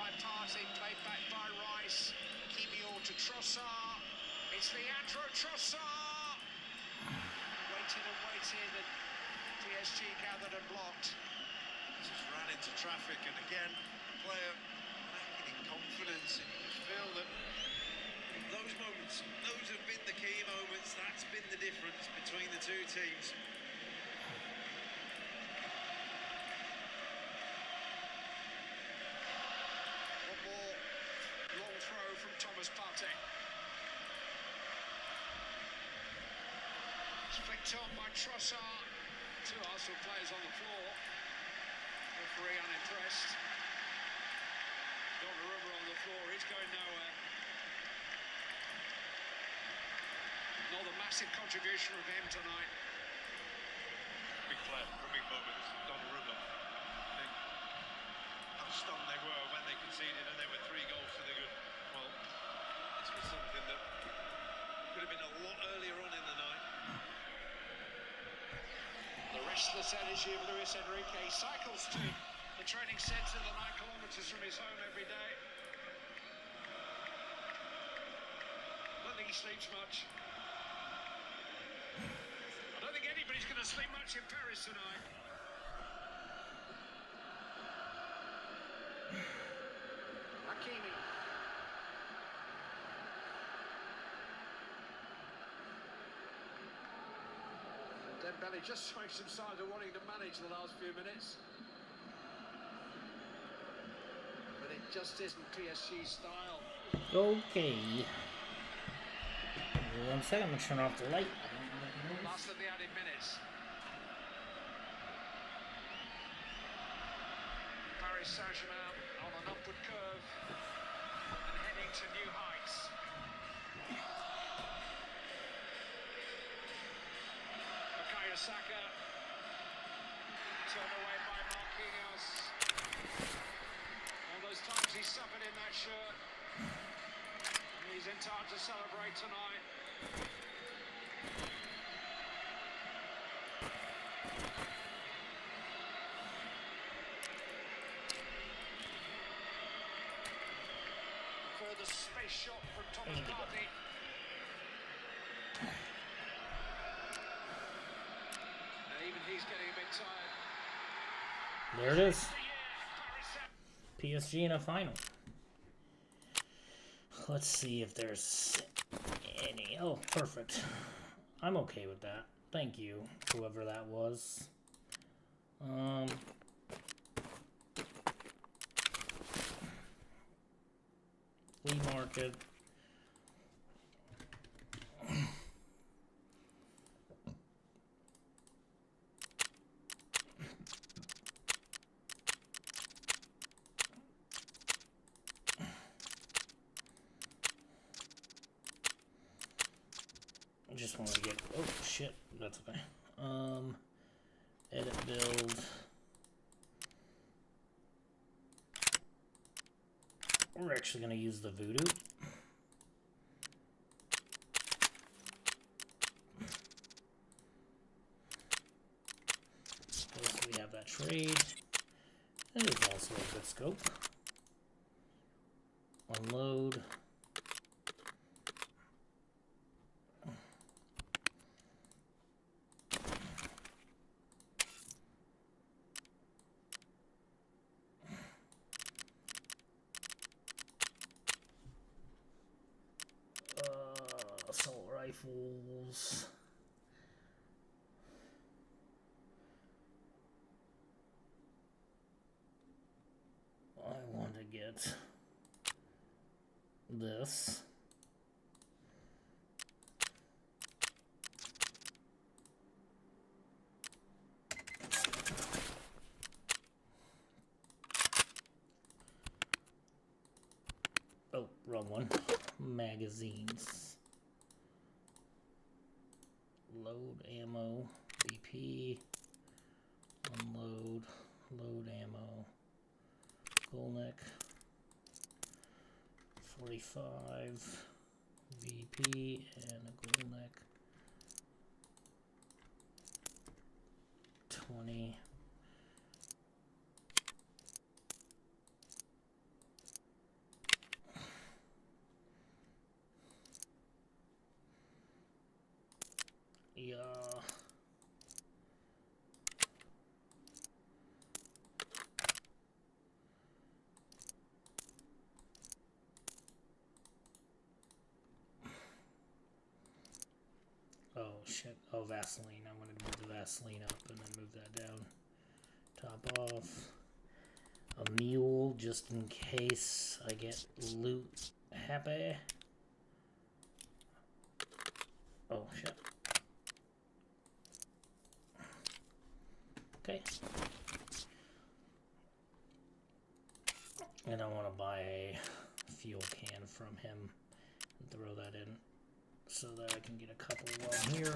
by Partey, played back by Rice. Kimmich to Trossard. It's Leandro Trossard. Waited and waited, and PSG gathered and blocked. Just ran into traffic, and again, the player lacking in confidence. And you just feel that those moments, those have been the key moments. That's been the difference between the two teams. One more long throw from Thomas Partey. It's flicked on by Trossard. Two Arsenal players on the floor. Referee unimpressed. Donnarumma on the floor. He's going nowhere. Another massive contribution from him tonight. Big player for big moments. Donnarumma. I think how stunned they were when they conceded, and there were 3 goals to the good. Well, this was something that could have been a lot earlier on in the night. The restless energy of Luis Enrique. He cycles to the training centre, the 9 kilometres from his home every day. I don't think he sleeps much. I don't think anybody's going to sleep much in Paris tonight. Hakimi. Dembele just showing some signs of wanting to manage the last few minutes. But it just isn't PSG's style. Okay. Give me 1 second, I'm gonna turn off the light. Last of the added minutes. Paris Saint-Germain on an upward curve and heading to new heights. Bukayo Saka turned away by Marquinhos. All those times he suffered in that shirt. He's in time to celebrate tonight. Further space shot from Thomas Partey. And even he's getting a bit tired. There it is. PSG in a final. Let's see if there's any. Oh, perfect. I'm okay with that. Thank you, whoever that was. Flea market. I just want to get. Oh shit, that's okay. Edit build. We're actually going to use the Voodoo. So we have that trade. And there's also a good scope. Unload. Assault rifles. I want to get this. Oh, wrong one. Magazines. Load ammo, BP, unload, load ammo, Golnick, 45, VP, and a Golnick, 20, the oh shit. Oh, Vaseline. I wanted to move the Vaseline up and then move that down. Top off. A mule just in case I get loot happy. Oh shit. Okay. And I want to buy a fuel can from him and throw that in so that I can get a couple while I'm here.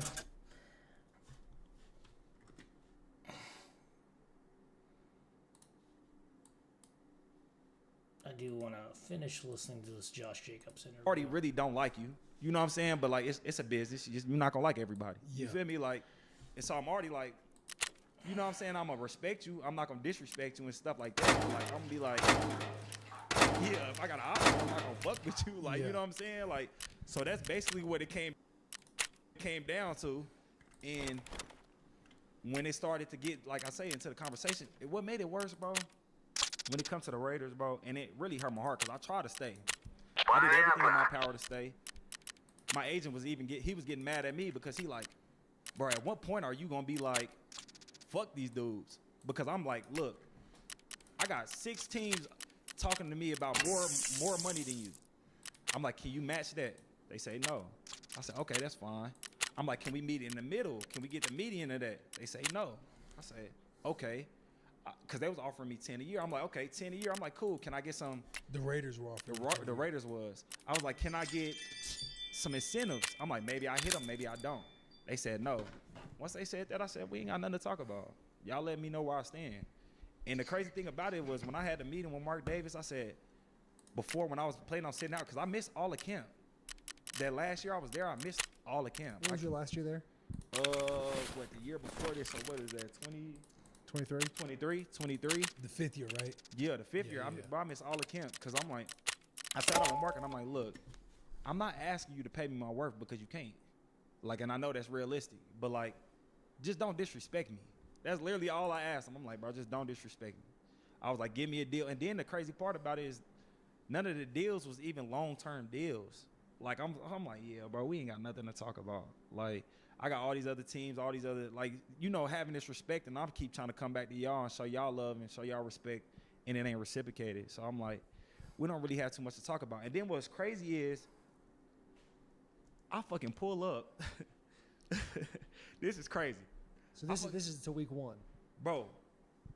I do want to finish listening to this Josh Jacobs interview. Party really don't like you. You know what I'm saying? But like it's a business. You're not gonna like everybody. You feel me? Like, and so I'm already like, you know what I'm saying? I'm gonna respect you. I'm not gonna disrespect you and stuff like that. But like I'm gonna be like, yeah, if I got an option, I'm not gonna fuck with you. Like, you know what I'm saying? Like, so that's basically what it came down to. And when it started to get, like I say, into the conversation, what made it worse, bro? When it comes to the Raiders, bro, and it really hurt my heart because I tried to stay. I did everything in my power to stay. My agent was he was getting mad at me because he like, bro, at what point are you gonna be like, fuck these dudes? Because I'm like, look, I got 6 teams talking to me about more money than you. I'm like, can you match that? They say no. I said, okay, that's fine. I'm like, can we meet in the middle? Can we get the median of that? They say no. I said, okay. Because they was offering me 10 a year. I'm like, okay, 10 a year. I'm like, cool. Can I get some? The Raiders were offering. The Raiders was. I was like, can I get some incentives? I'm like, maybe I hit them, maybe I don't. They said no. Once they said that, I said, we ain't got nothing to talk about. Y'all let me know where I stand. And the crazy thing about it was when I had the meeting with Mark Davis, I said, before when I was planning on sitting out, because I missed all the camp. That last year I was there, I missed all the camp. When was your last year there? What, the year before this, so what is that, 23? 23. The 5th year, right? Yeah, the 5th year. I missed all the camp because I'm like, I sat out with Mark and I'm like, look, I'm not asking you to pay me my worth because you can't. Like, and I know that's realistic, but like, just don't disrespect me. That's literally all I asked him. I'm like, bro, just don't disrespect me. I was like, give me a deal. And then the crazy part about it is none of the deals was even long-term deals. Like, I'm like, yeah, bro, we ain't got nothing to talk about. Like, I got all these other teams, all these other, like, you know, having this respect, and I'm keep trying to come back to y'all and show y'all love and show y'all respect, and it ain't reciprocated. So I'm like, we don't really have too much to talk about. And then what's crazy is I fucking pull up. This is crazy. So this is to week 1. Bro,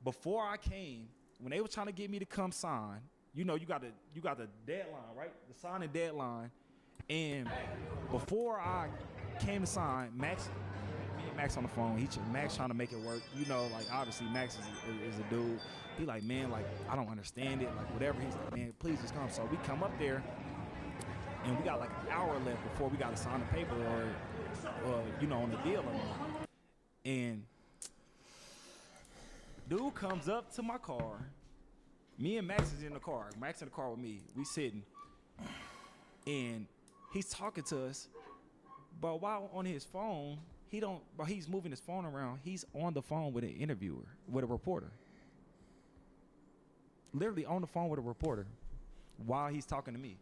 before I came, when they were trying to get me to come sign, you know, you got the deadline, right? The signing deadline. And before I came to sign, me and Max on the phone. Max trying to make it work. You know, like, obviously Max is a dude. He like, man, like, I don't understand it. Like, whatever. He's like, man, please just come. So we come up there, and we got like an hour left before we got to sign the paper or you know, on the deal or not. And dude comes up to my car. Me and Max is in the car. Max in the car with me. We sitting. And he's talking to us. But while on his phone, he's moving his phone around. He's on the phone with an interviewer, with a reporter. Literally on the phone with a reporter while he's talking to me.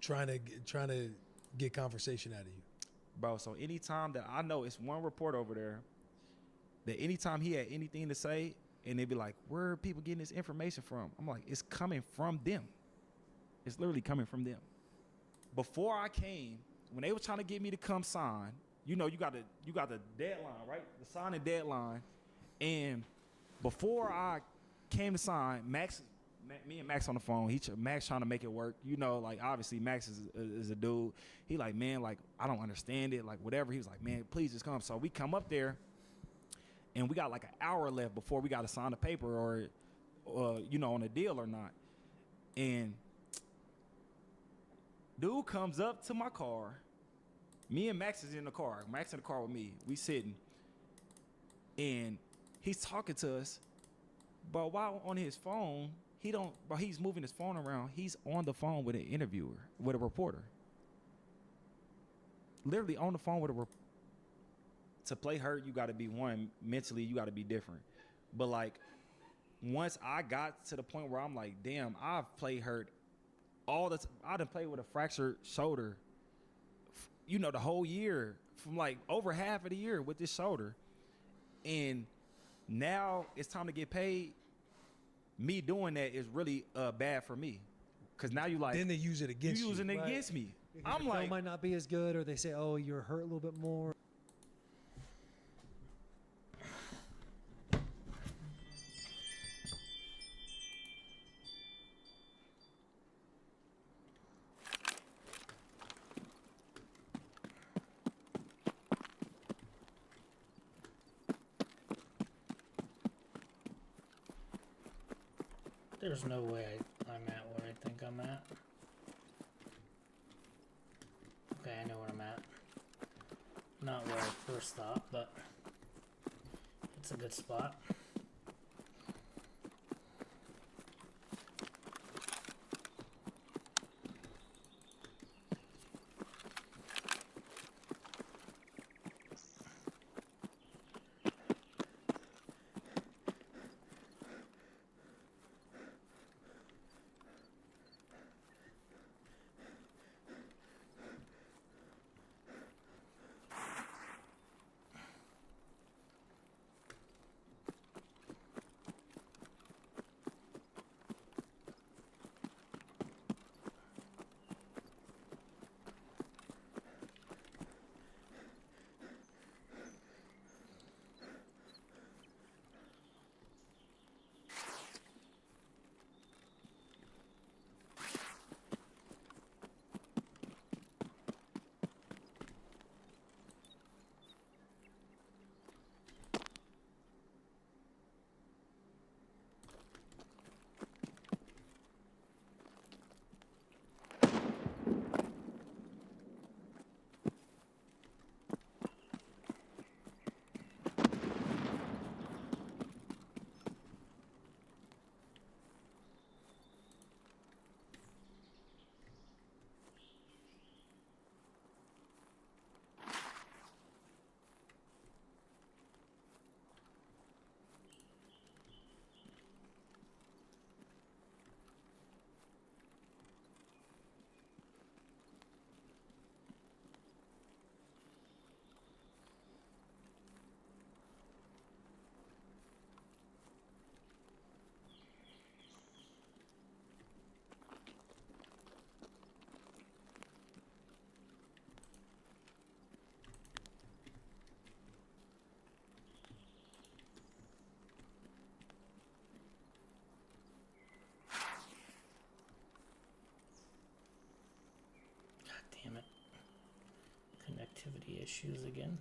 Trying to get conversation out of you. Bro, so anytime that I know it's one reporter over there, that anytime he had anything to say, and they'd be like, where are people getting this information from? I'm like, it's coming from them. It's literally coming from them. Before I came, when they were trying to get me to come sign, you know, you got the deadline, right? The signing deadline. And before I came to sign, me and Max on the phone. Max trying to make it work. You know, like, obviously Max is a dude. He like, man, like, I don't understand it. Like, whatever. He was like, man, please just come. So we come up there, and we got like an hour left before we got to sign the paper or you know, on a deal or not. And dude comes up to my car. Me and Max is in the car. Max in the car with me. We sitting. And he's talking to us. But while on his phone, he's moving his phone around. He's on the phone with an interviewer, with a reporter. Literally on the phone with to play hurt, you got to be one mentally. You got to be different. But like once I got to the point where I'm like, damn, I've played hurt all the I done played with a fractured shoulder, you know, the whole year from like over half of the year with this shoulder, and now it's time to get paid. Me doing that is really bad for me, because now you like Then they use it against you. using it Right. against me. Because I'm your film like, might not be as good, or they say, oh, you're hurt a little bit more. There's no way I'm at where I think I'm at. Okay, I know where I'm at. Not where I first thought, but it's a good spot. Damn it. Connectivity issues again.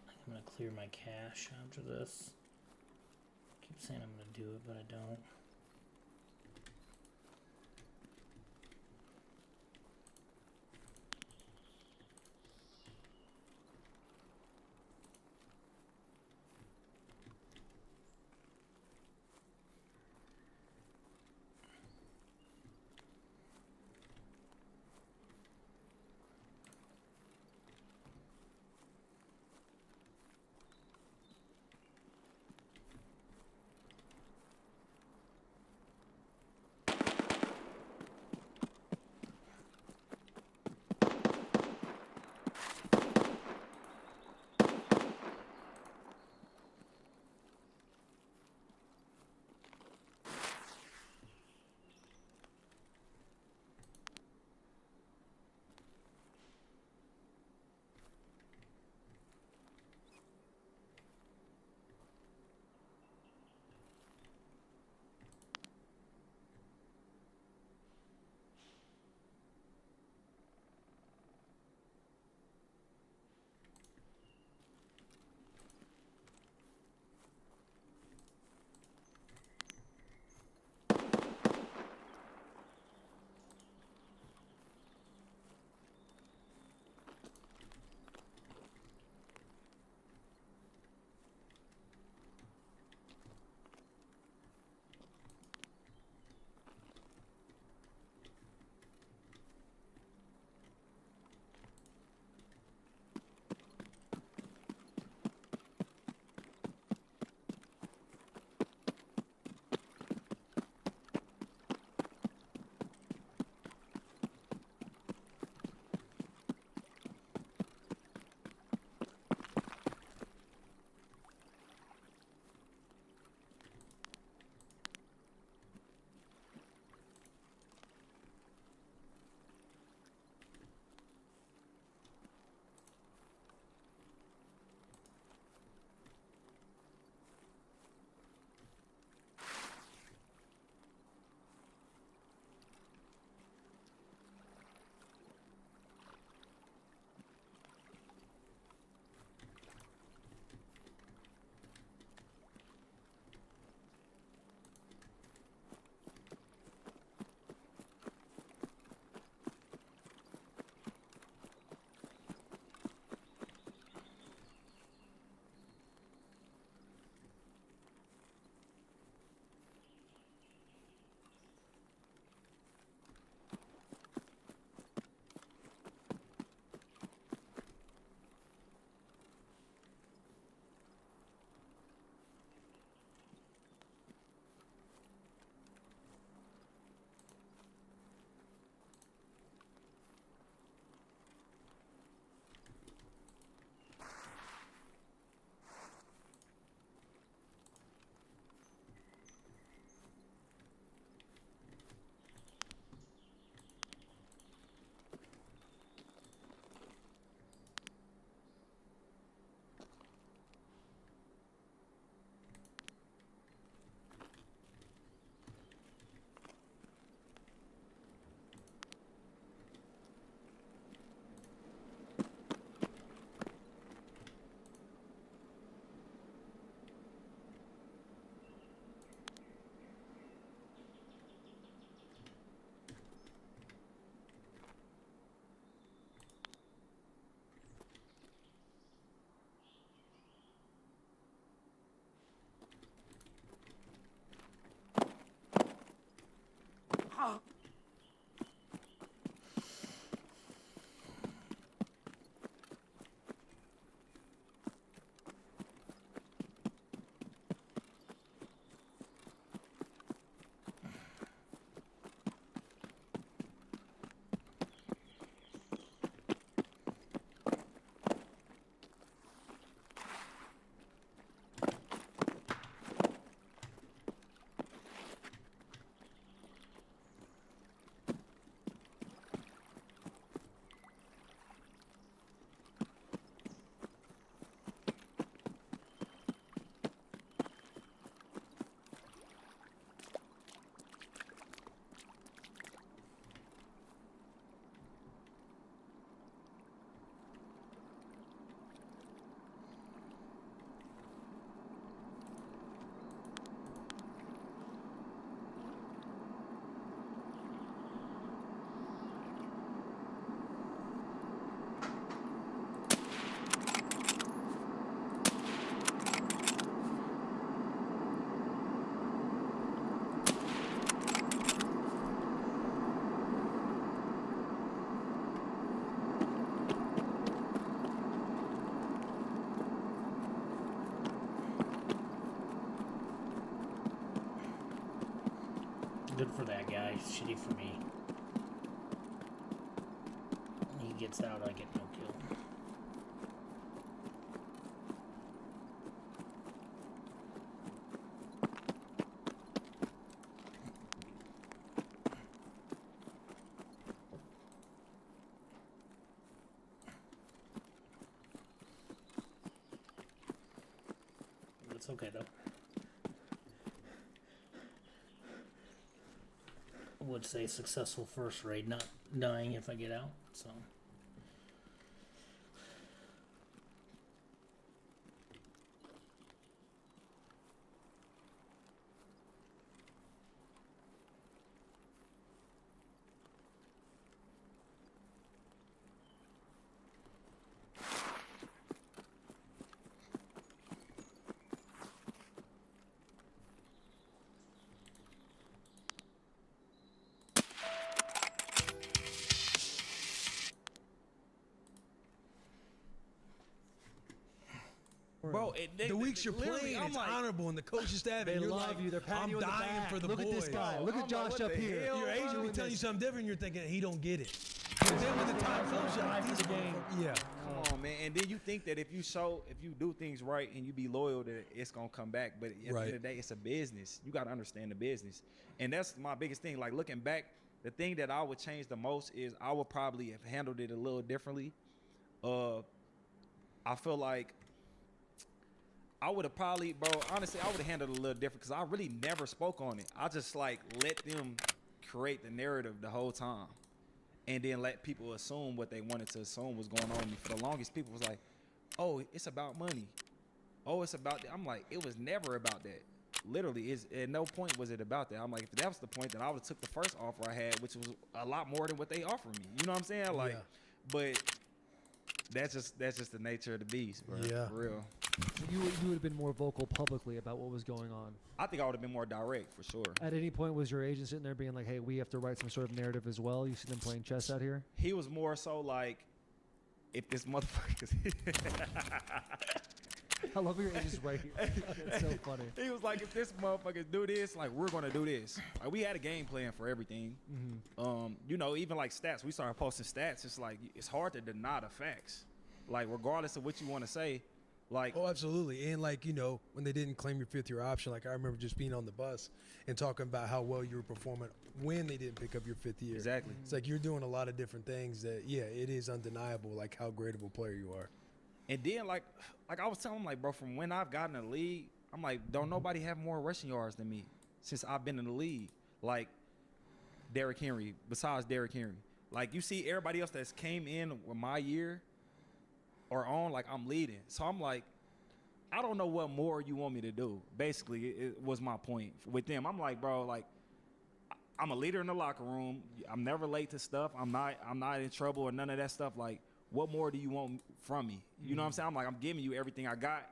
I think I'm gonna clear my cache after this. I keep saying I'm gonna do it, but I don't. Good for that guy. Shitty for me. He gets out, I get no kill. It's okay though. I would say successful first raid, not dying if I get out, so. Bro, The weeks you're playing, I'm it's like, honorable, and the coaching staff, They and you're love like, you. They're patting I'm you on the dying back. for the Look boys. at this guy. Bro, Look I'm at Josh like, up what the here. hell? Your agent will Doing tell you this. something different. You're thinking he don't get it. But then when the time comes, you're like, for the these game. Yeah. Come on, man. And then you think that if you do things right and you be loyal, that it's gonna come back. But at the end of the day, it's a business. You gotta understand the business, and that's my biggest thing. Like looking back, the thing that I would change the most is I would probably have handled it a little differently. I feel like I would have probably, bro, honestly, I would have handled it a little different because I really never spoke on it. I just like let them create the narrative the whole time and then let people assume what they wanted to assume was going on with me. For the longest, people was like, oh, it's about money. Oh, it's about that. I'm like, it was never about that. Literally, at no point was it about that. I'm like, if that was the point, then I would have took the first offer I had, which was a lot more than what they offered me. You know what I'm saying? Like, Yeah. but that's just the nature of the beast, bro. Yeah. For real. So you would have been more vocal publicly about what was going on. I think I would have been more direct for sure. At any point, was your agent sitting there being like, "Hey, we have to write some sort of narrative as well"? You see them playing chess out here. He was more so like, if this motherfucker, I love your agents right here. It's so funny. he was like, if this motherfucker do this, like we're gonna do this. Like we had a game plan for everything. You know, even like stats. We started posting stats. It's like it's hard to deny the facts. Like regardless of what you want to say, like Oh, absolutely. And like, you know, when they didn't claim your 5th-year option, like I remember just being on the bus and talking about how well you were performing when they didn't pick up your 5th year. Exactly. It's like you're doing a lot of different things that, yeah, it is undeniable, like how great of a player you are. And then like I was telling him, like, bro, from when I've gotten in the league, I'm like, don't nobody have more rushing yards than me since I've been in the league. Like Derrick Henry, besides Derrick Henry. Like you see everybody else that's came in with my year or on, like I'm leading. So I'm like, I don't know what more you want me to do. Basically, it was my point with them. I'm like, bro, like I'm a leader in the locker room. I'm never late to stuff. I'm not in trouble or none of that stuff. Like, what more do you want from me? You know what I'm saying? I'm like, I'm giving you everything I got,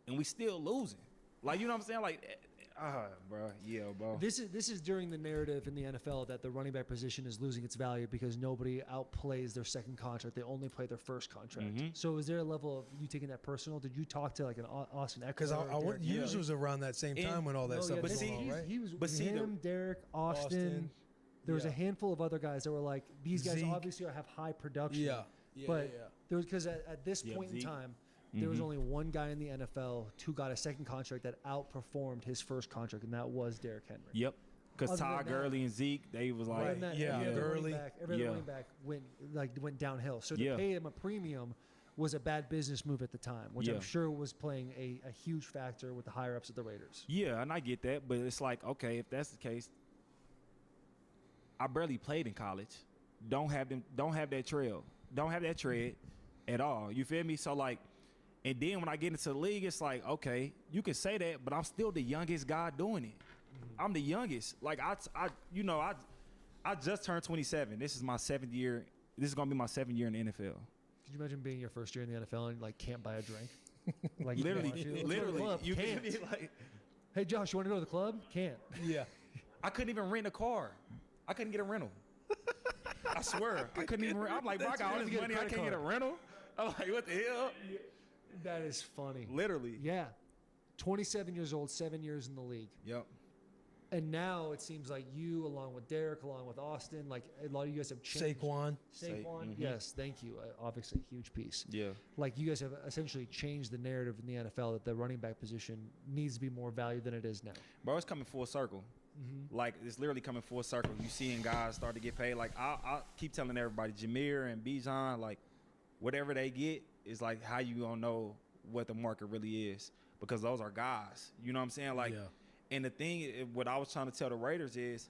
and we still losing. Like, you know what I'm saying? Like, bro, yeah, bro. This is during the narrative in the NFL that the running back position is losing its value because nobody outplays their second contract. They only play their first contract. So is there a level of you taking that personal? Did you talk to like an Austin Eckler? Because Derrick yours Henry? was around that same time when all that No, stuff yeah, was but going see, on, right? He was But see, him, Derek, Austin. There was a Yeah. handful of other guys that were like, these guys Zeke. obviously have high production. Yeah. But there was because at this Yeah, point in Zeke. time, there was only one guy in the NFL who got a second contract that outperformed his first contract, and that was Derrick Henry. Yep. Because Other than Todd that- Gurley and Zeke, they was Other like, than that, yeah, every other Gurley. running back went downhill. So to Yeah. pay him a premium was a bad business move at the time, which Yeah. I'm sure was playing a huge factor with the higher ups of the Raiders. yeah, and I get that, but it's like, okay, if that's the case, I barely played in college. Don't have that trail. Don't have that tread at all. You feel me? So like, and then when I get into the league, it's like, okay, you can say that, but I'm still the youngest guy doing it. I'm the youngest. Like I just turned 27. This is my 7th year. This is gonna be my 7th year in the NFL. Could you imagine being your first year in the NFL and like can't buy a drink? Like Literally, let's go to the club, you can't. can be like, Hey Josh, you want to go to the club? Can't. Yeah. I couldn't even rent a car. I couldn't get a rental. I swear, I couldn't even. I'm like, bro, I got all this Get a money, I credit can't get a card. rental. I'm like, what the hell? That is funny. Literally. Yeah. 27 years old, 7 years in the league. Yep. And now it seems like you, along with Derek, along with Austin, like a lot of you guys have changed. Saquon. Saquon, yes, thank you. Obviously, a huge piece. Yeah. Like you guys have essentially changed the narrative in the NFL that the running back position needs to be more valued than it is now. Bro, it's coming full circle. Like, it's literally coming full circle. You seeing guys start to get paid. Like, I keep telling everybody, Jameer and Bijan, like, whatever they get is, like, how you gonna know what the market really is. Because those are guys. You know what I'm saying? Like, Yeah. and the thing, what I was trying to tell the Raiders is,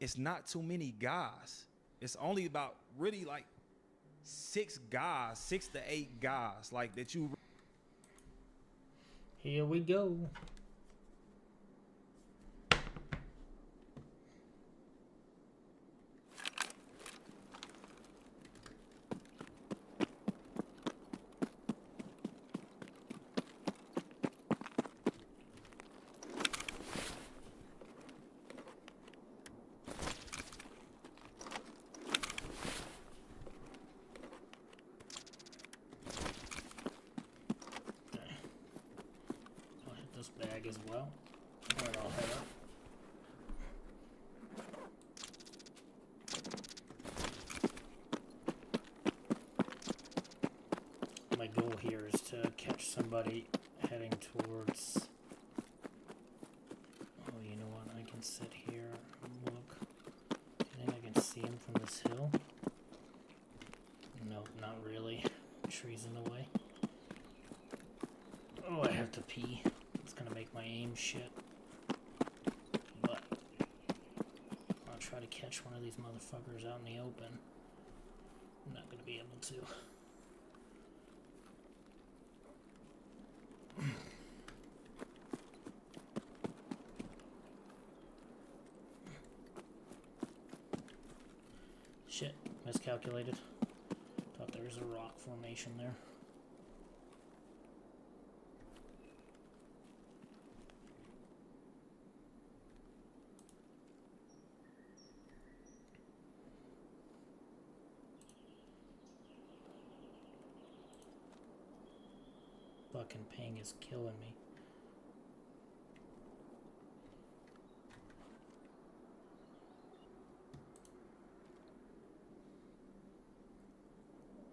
it's not too many guys. It's only about really, like, 6 to 8 guys, like, that you. Here we go. I'll hit this bag as well. Alright, I'll head up. My goal here is to catch somebody heading towards. Oh, you know what? I can sit here and look. Do you think I can see him from this hill? Nope, not really. Trees in the way. Oh, I have to pee. It's gonna make my aim shit. But I'll try to catch one of these motherfuckers out in the open. I'm not gonna be able to. Shit, miscalculated. Thought there was a rock formation there. Fucking ping is killing me.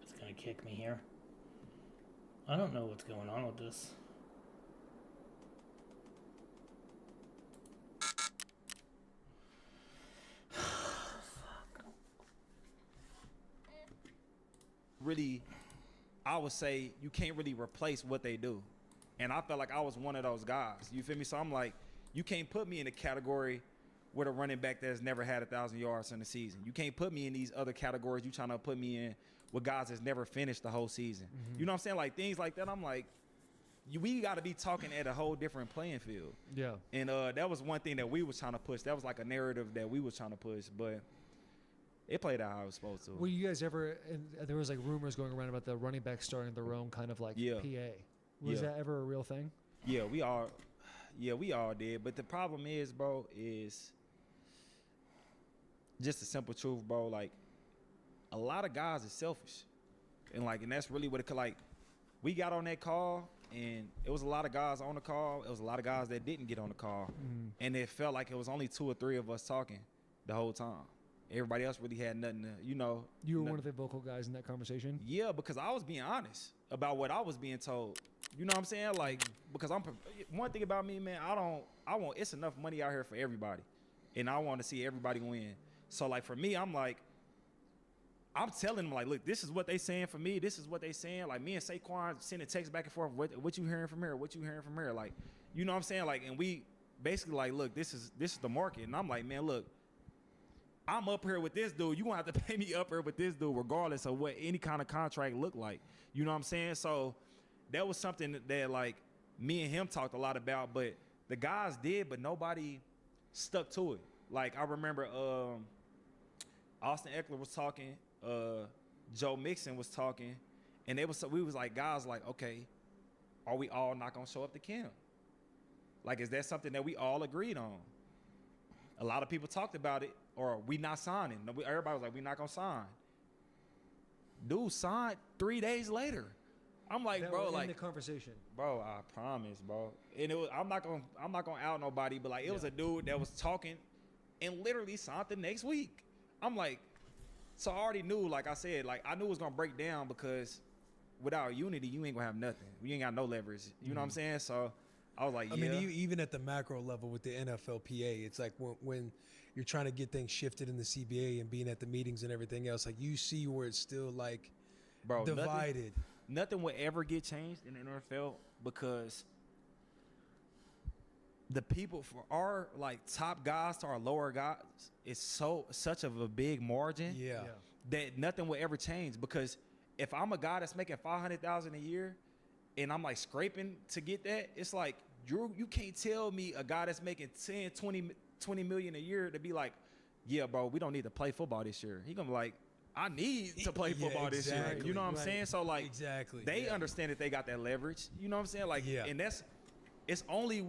It's gonna kick me here. I don't know what's going on with this. Really, I would say you can't really replace what they do. And I felt like I was one of those guys. You feel me? So I'm like, you can't put me in a category with a running back that's never had 1,000 yards in the season. You can't put me in these other categories you trying to put me in with guys that's never finished the whole season. You know what I'm saying? Like, things like that, I'm like, we got to be talking at a whole different playing field. Yeah. And that was one thing that we was trying to push. That was like a narrative that we was trying to push. But it played out how it was supposed to. Were you guys ever? And there was like rumors going around about the running back starting their own kind of like Yeah. PA. Was Yeah. that ever a real thing? Yeah, we all did. But the problem is, bro, is just the simple truth, bro. Like, a lot of guys are selfish. And that's really what it could, like, we got on that call, and it was a lot of guys on the call. It was a lot of guys that didn't get on the call. And it felt like it was only 2 or 3 of us talking the whole time. Everybody else really had nothing to, You were one of the vocal guys in that conversation? Yeah, because I was being honest about what I was being told. You know what I'm saying? Like, because one thing about me, man, it's enough money out here for everybody. And I want to see everybody win. So, like, for me, I'm like, I'm telling them, like, look, this is what they saying for me. This is what they saying. Like, me and Saquon sending texts back and forth. What you hearing from here? What you hearing from here? Like, you know what I'm saying? Like, and we basically like, look, this is the market. And I'm like, man, look, I'm up here with this dude. You gonna have to pay me up here with this dude, regardless of what any kind of contract look like. You know what I'm saying? So that was something that like me and him talked a lot about. But the guys did, but nobody stuck to it. Like, I remember Austin Eckler was talking, Joe Mixon was talking, and we was like, guys, like, okay, are we all not gonna show up to camp? Like, is that something that we all agreed on? A lot of people talked about it, or we not signing. Everybody was like, we not gonna sign. Dude signed 3 days later. I'm like, that bro, were in like, the conversation. bro, I promise, bro. And it was, I'm not gonna out nobody, but like, it was a dude that was talking, and literally signed the next week. I'm like, so I already knew, like I said, like I knew it was gonna break down because without unity, you ain't gonna have nothing. You ain't got no leverage. You know what I'm saying? So I was like, I yeah. mean, even at the macro level with the NFLPA, it's like when you're trying to get things shifted in the CBA and being at the meetings and everything else, like you see where it's still like bro, divided. Nothing will ever get changed in the NFL because the people for our like top guys to our lower guys is such of a big margin Yeah. that nothing will ever change. Because if I'm a guy that's making $500,000 a year and I'm like scraping to get that, it's like you can't tell me a guy that's making 10, 20 million a year to be like, yeah, bro, we don't need to play football this year. He gonna be like, I need to play Yeah, football this year. exactly. You know what I'm Right. saying? So like, Exactly. they Yeah. understand that they got that leverage. You know what I'm saying? Like, Yeah. and it's only.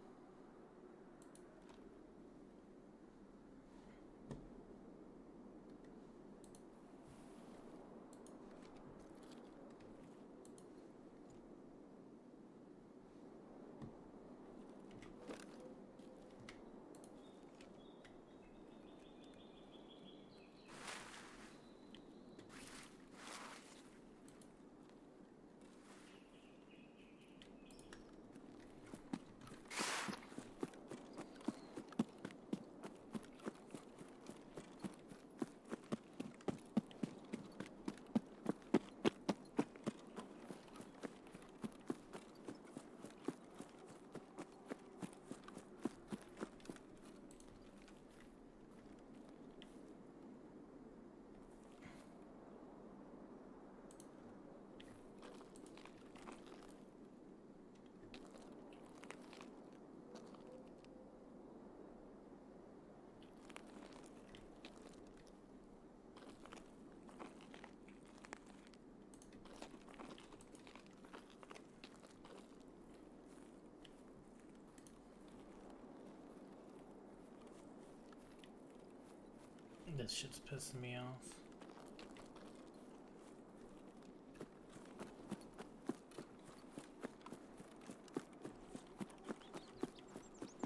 This shit's pissing me off.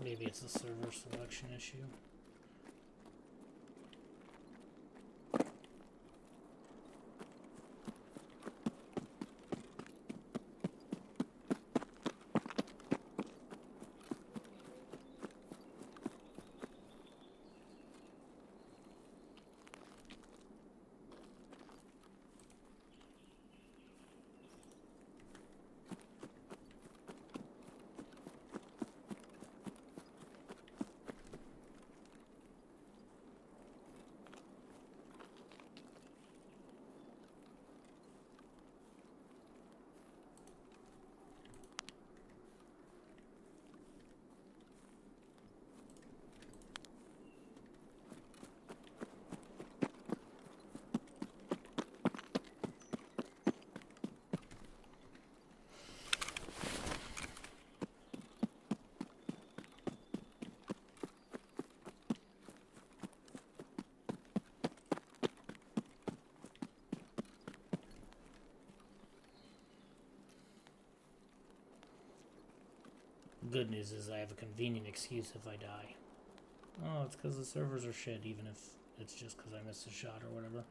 Maybe it's a server selection issue. Good news is I have a convenient excuse if I die. Oh, it's because the servers are shit, even if it's just because I missed a shot or whatever.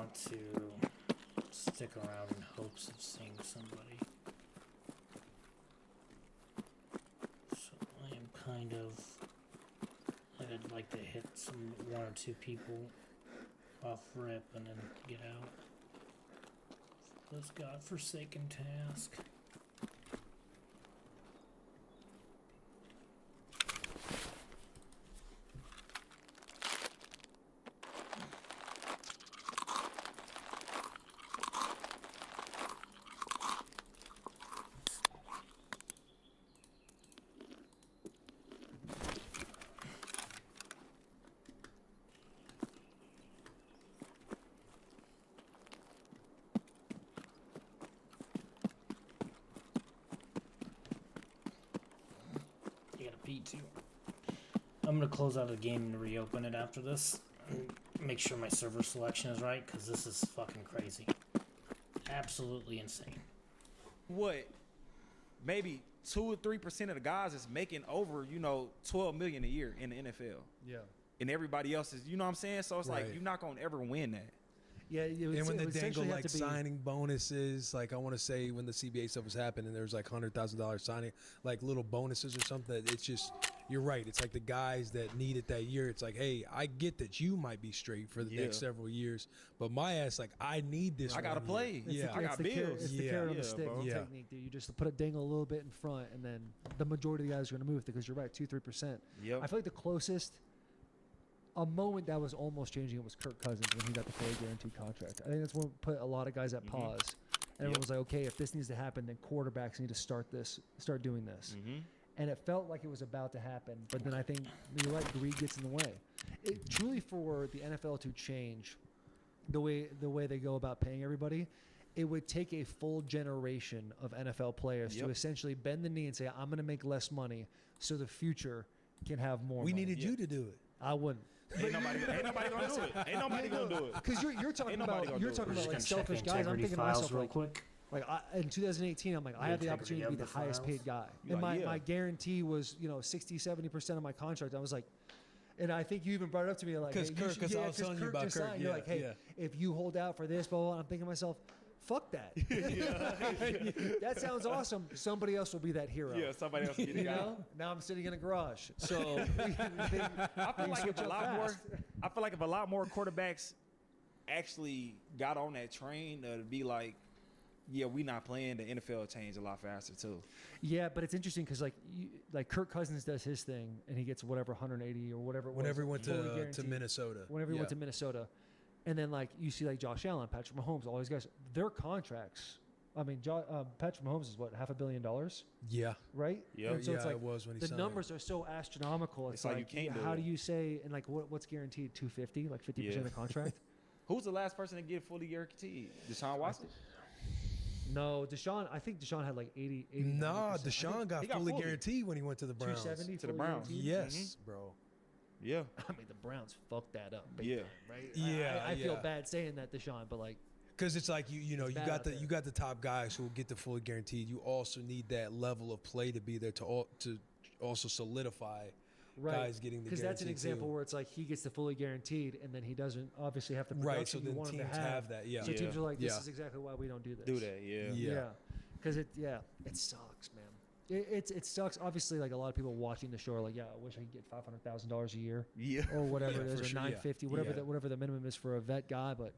want to stick around in hopes of seeing somebody. So I am kind of. I'd like to hit one or two people off rip and then get out. This godforsaken task. P2. I'm gonna close out the game and reopen it after this. And make sure my server selection is right, because this is fucking crazy. Absolutely insane. What? Maybe 2 or 3% of the guys is making over, $12 million a year in the NFL. Yeah. And everybody else is, you know what I'm saying? So it's like Right. you're not gonna ever win that. Yeah, And when they dangle essentially have like to be, signing bonuses, like I want to say when the CBA stuff was happening, there was like $100,000 signing, like little bonuses or something. It's just, you're right. It's like the guys that need it that year. It's like, hey, I get that you might be straight for the Yeah. next several years, but my ass, like, I need this. I gotta 1 play. year. It's Yeah. the, I it's got the carrot, bills. it's the Yeah. carrot on the Yeah, stick bro. Yeah. technique, dude. You just put a dangle a little bit in front, and then the majority of the guys are going to move because you're right, 2-3%. Yep. I feel like the closest a moment that was almost changing it was Kirk Cousins when he got the fully guaranteed contract. I think that's what put a lot of guys at pause. And everyone was like, okay, if this needs to happen, then quarterbacks need to start doing this. And it felt like it was about to happen, but then I think you're right, greed gets in the way. It truly, for the NFL to change the way they go about paying everybody, it would take a full generation of NFL players to Yep. essentially bend the knee and say, I'm going to make less money so the future can have more We money. needed you to do it. I wouldn't. Ain't nobody gonna do it. Ain't nobody gonna do it. Because you're talking Ain't nobody about gonna you're do it. talking We're about just like gonna check selfish guys. I'm integrity thinking to files myself real like, quick. in 2018, I'm like, I The had the integrity opportunity to be of the the highest files? paid guy, You're and like, my yeah. guarantee was 60-70% of my contract. I was like, and I think you even brought it up to me like, 'Cause hey, Kirk- 'cause I was telling you Kirk about just Kirk, signed. You're yeah, like, hey, yeah. if you hold out for this, blah, blah, blah. I'm thinking to myself, fuck that. That sounds awesome. Somebody else will be that hero. Yeah, somebody else get You it out. know, now I'm sitting in a garage. So I feel like if a lot more, I feel like if a lot more quarterbacks actually got on that train, to be like, yeah, we not playing. The NFL changed a lot faster too. Yeah, but it's interesting because like Kirk Cousins does his thing and he gets whatever 180 or whatever. It was, Whenever he went fully to guaranteed. Minnesota. Whenever he Yeah. went to Minnesota, and then like you see like Josh Allen, Patrick Mahomes, all these guys, their contracts. I mean, Patrick Mahomes is what, $500 million, Yeah. right? Yep. And so Yeah, it's like it was when he the signed. numbers are so astronomical. It's like like, you can't do how it. do you say and like what's guaranteed? 250, like 50% of the contract. Who's the last person to get fully guaranteed? Deshaun Watson. No, Deshaun. I think Deshaun had like 80. Nah, 90%. Deshaun got he got fully fully. guaranteed when he went to the Browns. 270 To the fully Browns. guaranteed? Yes, bro. Yeah. I mean, the Browns fucked that up. Big Yeah. time, right? Yeah, I feel yeah. bad saying that, Deshaun, but like. Because it's like you know It's you bad got out the there. you got the top guys who will get the fully guaranteed. You also need that level of play to be there to also solidify guys getting the Because that's an guaranteed example too. where it's like he gets the fully guaranteed and then he doesn't obviously have the Right, production so you then want him teams to have that, yeah. So teams Yeah. are like, this Yeah. is exactly why we don't do this. Do that. Yeah. Yeah. Because it sucks, man. It sucks. Obviously, like a lot of people watching the show are like, yeah, I wish I could get $500,000 a year Yeah. or whatever Yeah, it is, for or sure, yeah. $950, whatever the minimum is for a vet guy. But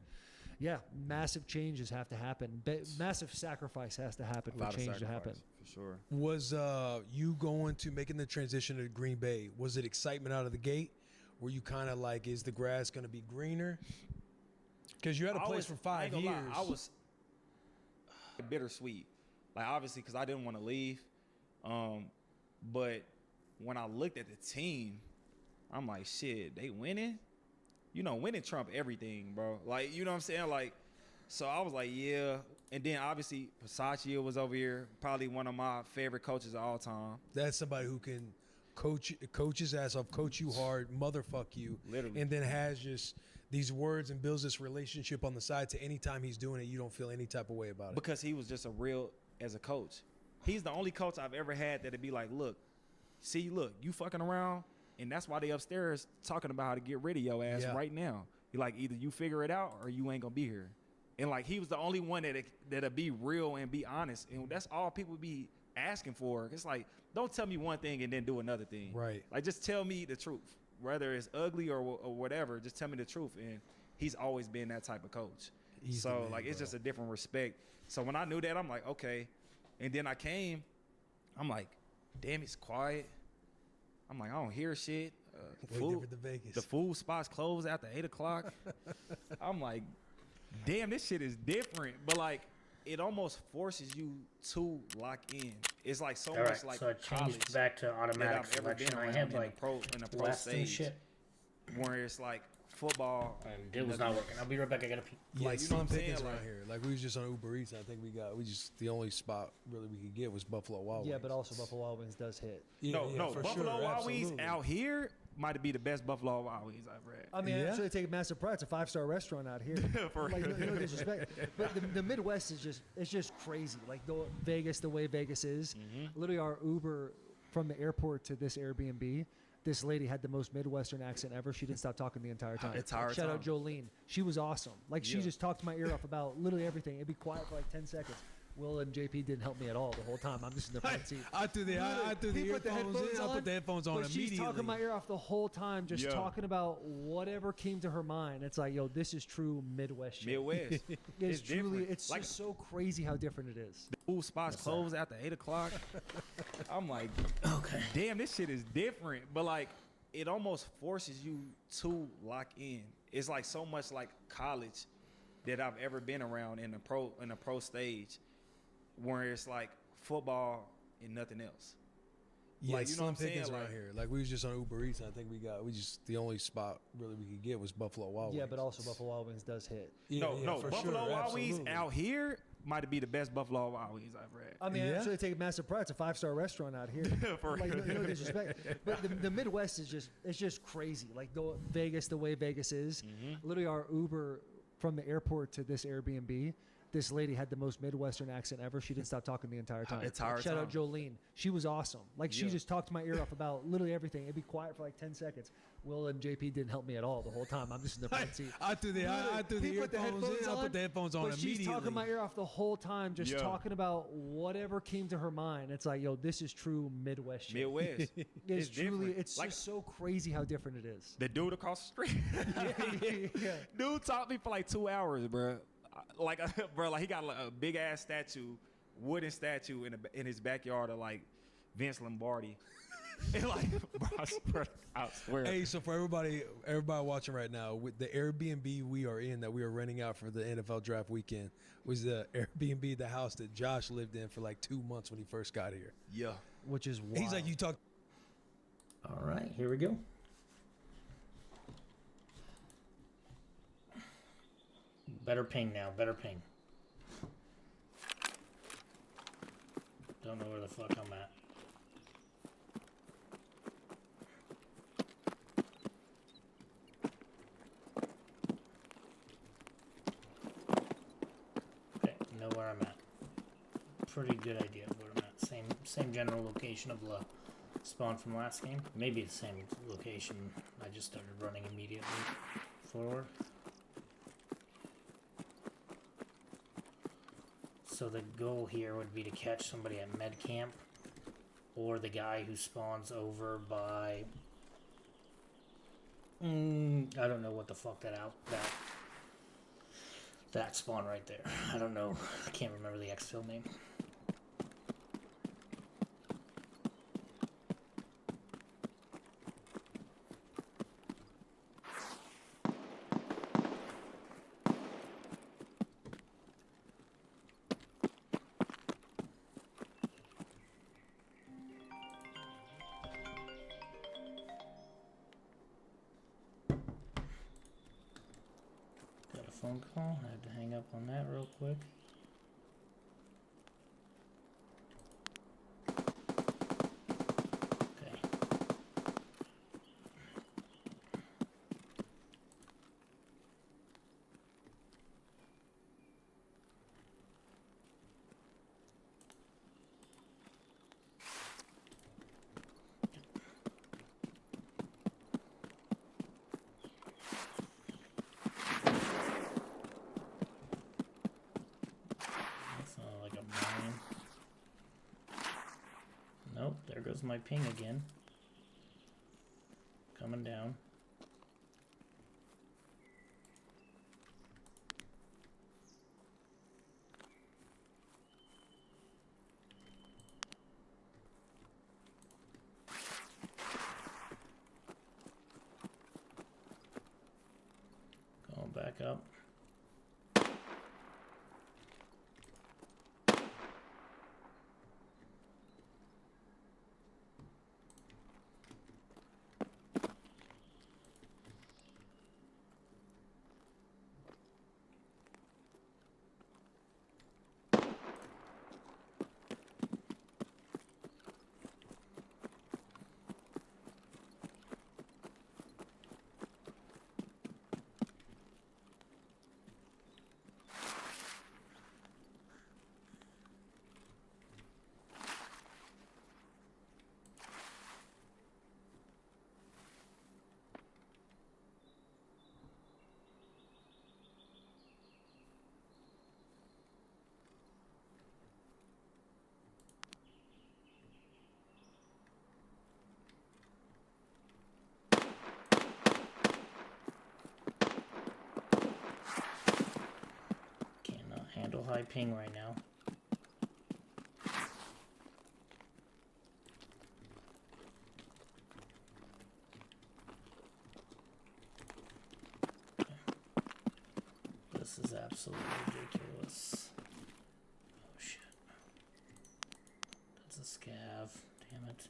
yeah, massive changes have to happen. Massive sacrifice has to happen A for lot of change to happen. sacrifice, for sure. Was you going to making the transition to Green Bay? Was it excitement out of the gate? Were you kind of like, is the grass going to be greener? Because you had a I place was- for I 5 ain't gonna lie, years. I was bittersweet, like obviously because I didn't want to leave, but when I looked at the team, I'm like, shit, they winning. You know, winning trump everything, bro. Like, you know what I'm saying? Like, so I was like, yeah. And then obviously Pasaccio was over here, probably one of my favorite coaches of all time. That's somebody who can coach his ass off, coach you hard, motherfuck you, Literally. and then has just these words and builds this relationship on the side to any time he's doing it, you don't feel any type of way about it. Because he was just a real as a coach. He's the only coach I've ever had that'd be like, look, you fucking around, and that's why they upstairs talking about how to get rid of your ass Yeah. right now. He like, either you figure it out or you ain't gonna be here. And like, he was the only one that'll be real and be honest. And that's all people be asking for. It's like, don't tell me one thing and then do another thing. Right. Like, just tell me the truth, whether it's ugly or whatever. Just tell me the truth. And he's always been that type of coach. He's the So man, like, it's bro. just a different respect. So when I knew that, I'm like, okay. And then I came, I'm like, damn, it's quiet. I'm like, I don't hear shit. Way different than Vegas. The food spots close after 8 o'clock. I'm like, damn, this shit is different. But like, it almost forces you to lock in. It's like so All right, much like so I college changed back to that automatic I've ever been selection. I around had in like the pro less than stage, shit, where it's like football. and it was not working. I'll be right back. I gotta pee. Yeah, like, you know Slim what I'm saying? Pickens around Like- here. Like, we was just on Uber Eats. And I think the only spot really we could get was Buffalo Wild Wings. Yeah, but also Buffalo Wild Wings does hit. Yeah, No, yeah, no, for Buffalo sure, Wild Wings absolutely. out here might be the best Buffalo Wild Wings I've ever had. I mean, I Yeah? actually take massive pride. It's a 5-star restaurant out here. For Like, real. no disrespect, but the Midwest is just crazy. Like the way Vegas is. Mm-hmm. Literally, our Uber from the airport to this Airbnb. This lady had the most Midwestern accent ever. She didn't stop talking the entire time. Entire Shout out time. Jolene. She was awesome. Like, she Yeah. just talked my ear off about literally everything. It'd be quiet for like 10 seconds. Will and JP didn't help me at all the whole time. I'm just in the front seat. I threw the He put the earphones headphones in. I put the headphones on But she's immediately. talking my ear off the whole time, just Yeah. talking about whatever came to her mind. It's like, yo, this is true Midwest shit. Midwest. It's truly, different. it's Like, just so crazy how different it is. food spots close after 8 o'clock. I'm like, Okay. damn, this shit is different. But like, it almost forces you to lock in. It's like so much like college that I've ever been around in the pro stage, where it's like football and nothing else. Yeah, Like, you know what I'm Slim Pickens saying? around Like- here. Like, we was just on Uber Eats. And I think the only spot really we could get was Buffalo Wild Wings. Yeah, but also Buffalo Wild Wings does hit. Yeah, no, yeah, no, for Buffalo sure, Wild Wings absolutely. out here might be the best Buffalo Wild Wings I've ever had. I mean, I Yeah? actually take massive pride. It's a 5-star restaurant out here. For Like, real. no disrespect, but the Midwest is just crazy. Like the way Vegas is. Mm-hmm. Literally, our Uber from the airport to this Airbnb. This lady had the most Midwestern accent ever. She didn't stop talking the entire time. Entire Shout out time. Jolene. She was awesome. Like, she Yeah. just talked my ear off about literally everything. It'd be quiet for like 10 seconds. Will and JP didn't help me at all the whole time. I'm just in the front seat. I threw the He put the earphones headphones in. I on, put the headphones on but she's immediately. talking my ear off the whole time, just Yeah. talking about whatever came to her mind. It's like, yo, this is true Midwest shit. Midwest. It's truly, different. it's Like, just so crazy how different it is. the dude across the street. Yeah. Dude taught me for like 2 hours, bro. Like, bro, like he got like a big ass statue, wooden statue in his backyard of like Vince Lombardi. And like, bro, I swear. Hey, so for everybody watching right now, with the Airbnb we are in that we are renting out for the NFL draft weekend was the Airbnb, the house that Josh lived in for like 2 months when he first got here. Yeah. Which is wild. He's like, you talk. All right, here we go. Better ping now. Better ping. Don't know where the fuck I'm at. Okay, know where I'm at. Pretty good idea of where I'm at. Same general location of the spawn from last game. Maybe the same location. I just started running immediately forward. So the goal here would be to catch somebody at med camp, or the guy who spawns over by. I don't know what the fuck that spawn right there. I don't know. I can't remember the exfil name. Got a phone call. I had to hang up on that real quick. Okay. There's my ping again. Coming down. Going back up. Cannot handle high ping right now. This is absolutely ridiculous. Oh shit. That's a scav. Damn it.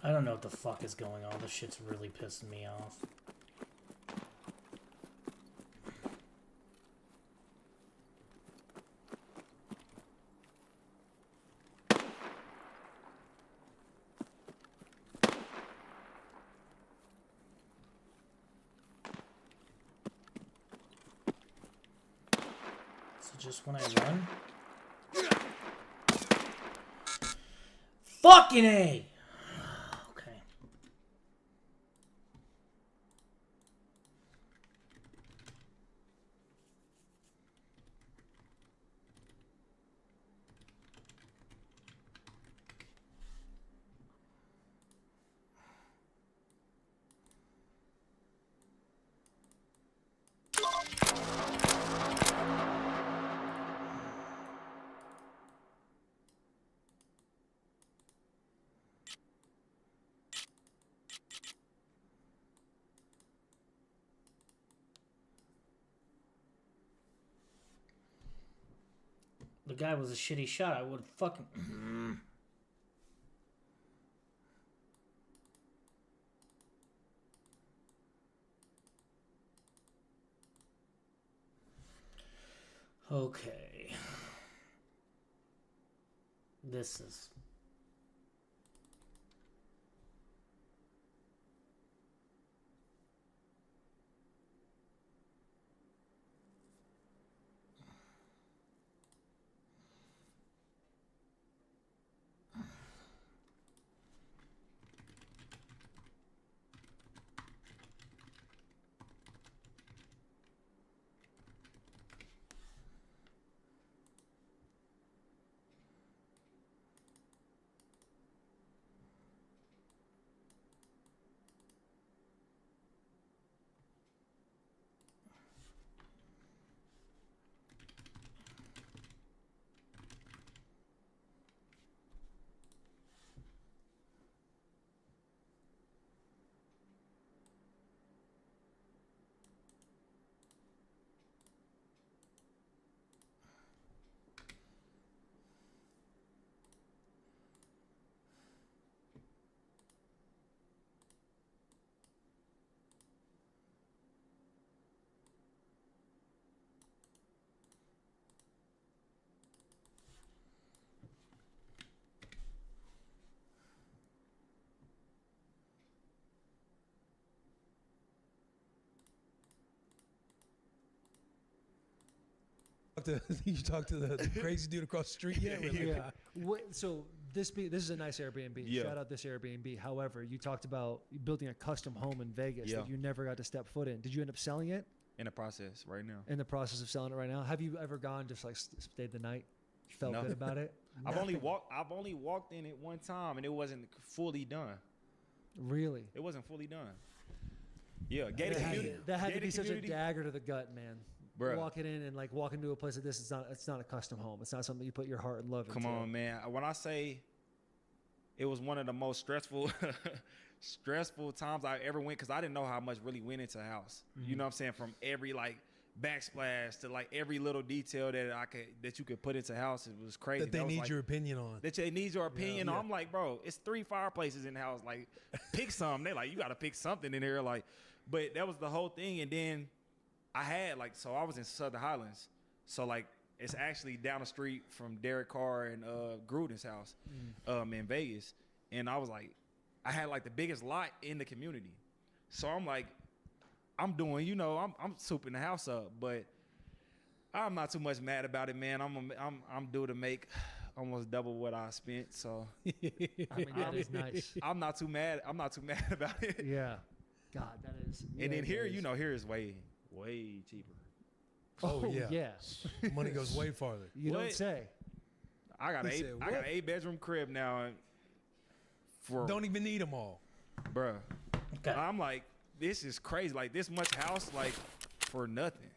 I don't know what the fuck is going on. This shit's really pissing me off. So just when I run? Fucking A! Okay. The guy was a shitty shot. I would fucking. Okay. This is. to the crazy dude across the street yet? Really? Yeah. So this is a nice Airbnb. Yeah. Shout out this Airbnb. However, you talked about building a custom home in Vegas Yeah. that you never got to step foot in. Did you end up selling it? In the process right now. In the process of selling it right now? Have you ever gone just like stayed the night? Felt No. good about it? I've only Nothing. walked in it one time and it wasn't fully done. Really? It wasn't fully done. Yeah, gated That had, community. that had to gated be such a community. dagger to the gut, man. Bruh. Walking in and like walking to a place like this, it's not a custom home. It's not something you put your heart and love Come into. on, man. When I say it was one of the most stressful times I ever went, because I didn't know how much really went into the house. You know what I'm saying? From every like backsplash to like every little detail that you could put into the house, it was crazy. That they was need like, your opinion on. that they need your opinion. Yeah. I'm like, bro, it's 3 fireplaces in the house. Like, pick some. They like, you got to pick something in here. Like, but that was the whole thing. And then I had like, so I was in Southern Highlands. So like, it's actually down the street from Derek Carr and Gruden's house in Vegas. And I was like, I had like the biggest lot in the community. So I'm like, I'm doing, you know, I'm souping the house up, but I'm not too much mad about it, man. I'm due to make almost double what I spent, so I mean, that is nice. I'm not too mad. I'm not too mad about it. Yeah. God, that is. And then that here, is- you know, here is way cheaper. Oh, yeah. yeah. Money goes way farther. You don't What? say. I got He an said, I got what? an 8-bedroom crib now, and for Don't even need them all. bruh. Okay. I'm like, this is crazy. Like this much house, like for nothing.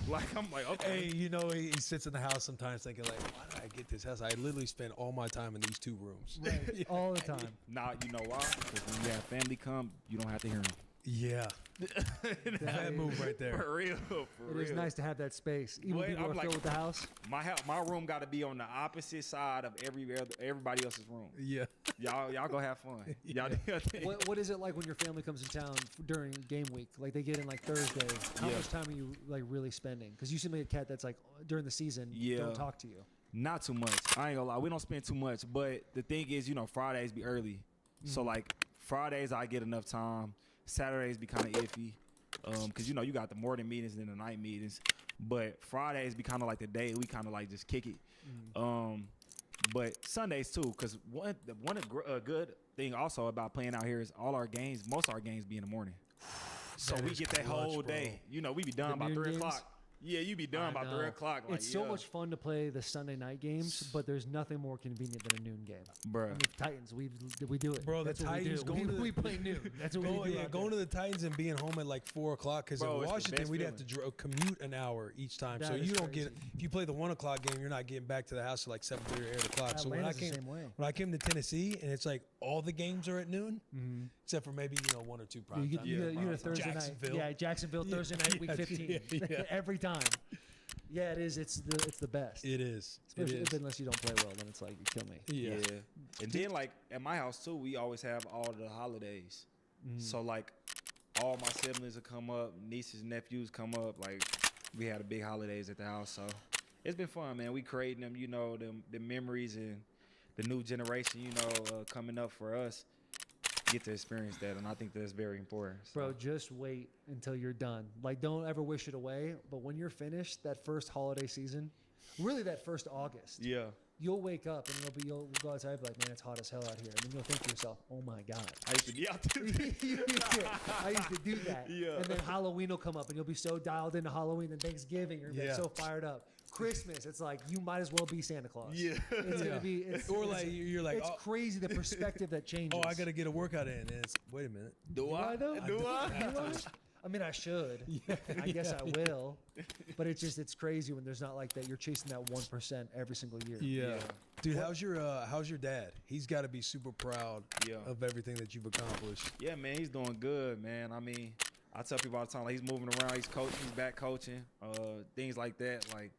Like I'm like, okay. Hey, you know, he sits in the house sometimes thinking like, why did I get this house? I literally spend all my time in these 2 rooms. Right. All the time. Nah, you know why? Because when you have family come, you don't have to hear them. Yeah. That That move right there. For real, for It real. is nice to have that space. Even Wait, people I'm are like- filled with the house. My room got to be on the opposite side of everybody else's room. Yeah. Y'all go have fun. Y'all do your thing. What is it like when your family comes in town during game week? Like they get in like Thursday. How Yeah. much time are you like really spending? Because you seem like a cat that's like during the season Yeah. don't talk to you. Not too much. I ain't gonna lie. We don't spend too much. But the thing is, you know, Fridays be early. So like Fridays I get enough time. Saturdays be kind of iffy. Cause you know you got the morning meetings and the night meetings. But Fridays be kind of like the day we kind of like just kick it. But Sundays too, cause one good thing also about playing out here is most of our games be in the morning. So That we is get that clutch, whole bro. day. You know, we be done The by noon 3 games? o'clock. Yeah, you be done by 3 know. o'clock. Like, It's so yeah. much fun to play the Sunday night games, but there's nothing more convenient than a noon game. Bruh. I mean, Titans, we do it. Bro, the That's what we Titans do. going to the- we play noon. That's what we do. out Going there. to the Titans and being home at like 4 o'clock because Bro, in it's the Washington best we'd have to commute an hour each time. So That is you don't crazy. get if you play the 1 o'clock game, you're not getting back to the house till like 7:30 or 8 o'clock. So Atlanta's the same way. when I came to Tennessee and it's like all the games are at noon, except for maybe 1 or 2 You prime get, time. you get a Prime time. Thursday Jacksonville. night. Yeah, Jacksonville Thursday night, week Yeah, 15. yeah. Every time. Yeah, it is. It's the best. It is. Especially it is. unless you don't play well, then it's like you kill me. Yeah. And then like at my house too, we always have all the holidays. So like all my siblings will come up, nieces, nephews come up. Like we had a big holidays at the house. So it's been fun, man. We creating them, you know, the memories and the new generation, you know, coming up for us get to experience that. And I think that's very important. So. Bro, just wait until you're done. Like, don't ever wish it away. But when you're finished, that first holiday season, really that first August, Yeah. you'll wake up and you'll go outside and be like, man, it's hot as hell out here. And then you'll think to yourself, oh my God. I used to be out there. I used to do that. Yeah. And then Halloween will come up and you'll be so dialed into Halloween and Thanksgiving. You're gonna be Yeah. so fired up. Christmas, it's like you might as well be Santa Claus. Yeah. It's Yeah. gonna be it's, Or it's- like you're like, it's oh, crazy the perspective that changes. I got to get a workout in. And it's wait a minute. Do I? though? Do I? Do I? I mean, I should. I guess I will. But it's crazy when there's not like that. You're chasing that 1% every single year. Yeah. Yeah. Dude, how's your dad? He's got to be super proud Yeah. of everything that you've accomplished. Yeah, man, he's doing good, man. I mean, I tell people all the time, like he's moving around, he's coaching, he's back coaching, things like that. Like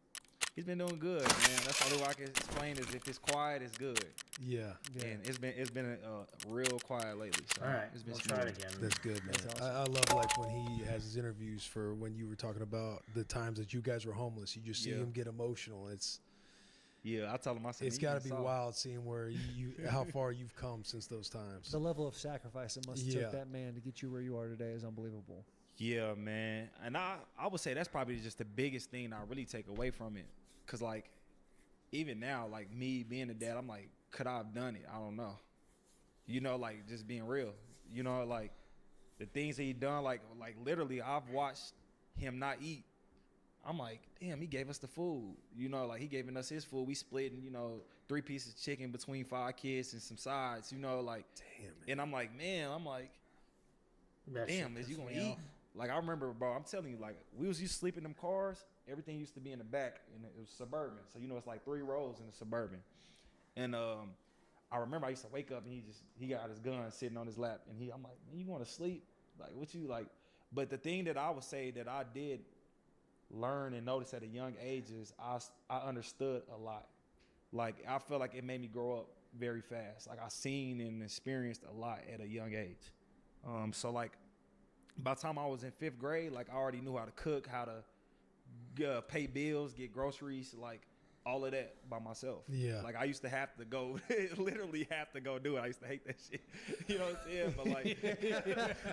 he's been doing good, man. That's the only way I can explain is if it's quiet, it's good. Yeah. Yeah. And it's been real quiet lately. So All right, it's been we'll try it smooth. again. That's good, man. That's I love like when he has his interviews for when you were talking about the times that you guys were homeless. You just see Yeah. him get emotional. Yeah, I tell him I said It's got to be wild seeing where you how far you've come since those times. The level of sacrifice it must have Yeah. took that man to get you where you are today is unbelievable. Yeah, man. And I would say that's probably just the biggest thing I really take away from it. Cause like even now, like me being a dad, I'm like, could I have done it? I don't know. You know, like just being real. You know, like the things that he done, like literally I've watched him not eat. I'm like, damn, he gave us the food. You know, like he giving us his food. We splitting, 3 pieces of chicken between 5 kids and some sides, like Damn, man. and I'm like, That shit damn, is you pissed gonna me eat? off. Like I remember, bro, I'm telling you, like we was used to sleep in them cars. Everything used to be in the back, and it was Suburban. So it's like 3 rows in the Suburban. And I remember I used to wake up and he got his gun sitting on his lap, and I'm like, man, you want to sleep? Like what you like? But the thing that I would say that I did learn and notice at a young age is I understood a lot. Like I felt like it made me grow up very fast. Like I seen and experienced a lot at a young age. So like by the time I was in 5th grade, like I already knew how to cook, how to pay bills, get groceries, like all of that by myself. Yeah. Like I used to have to go, literally have to go do it. I used to hate that shit. You know what I'm saying? But like,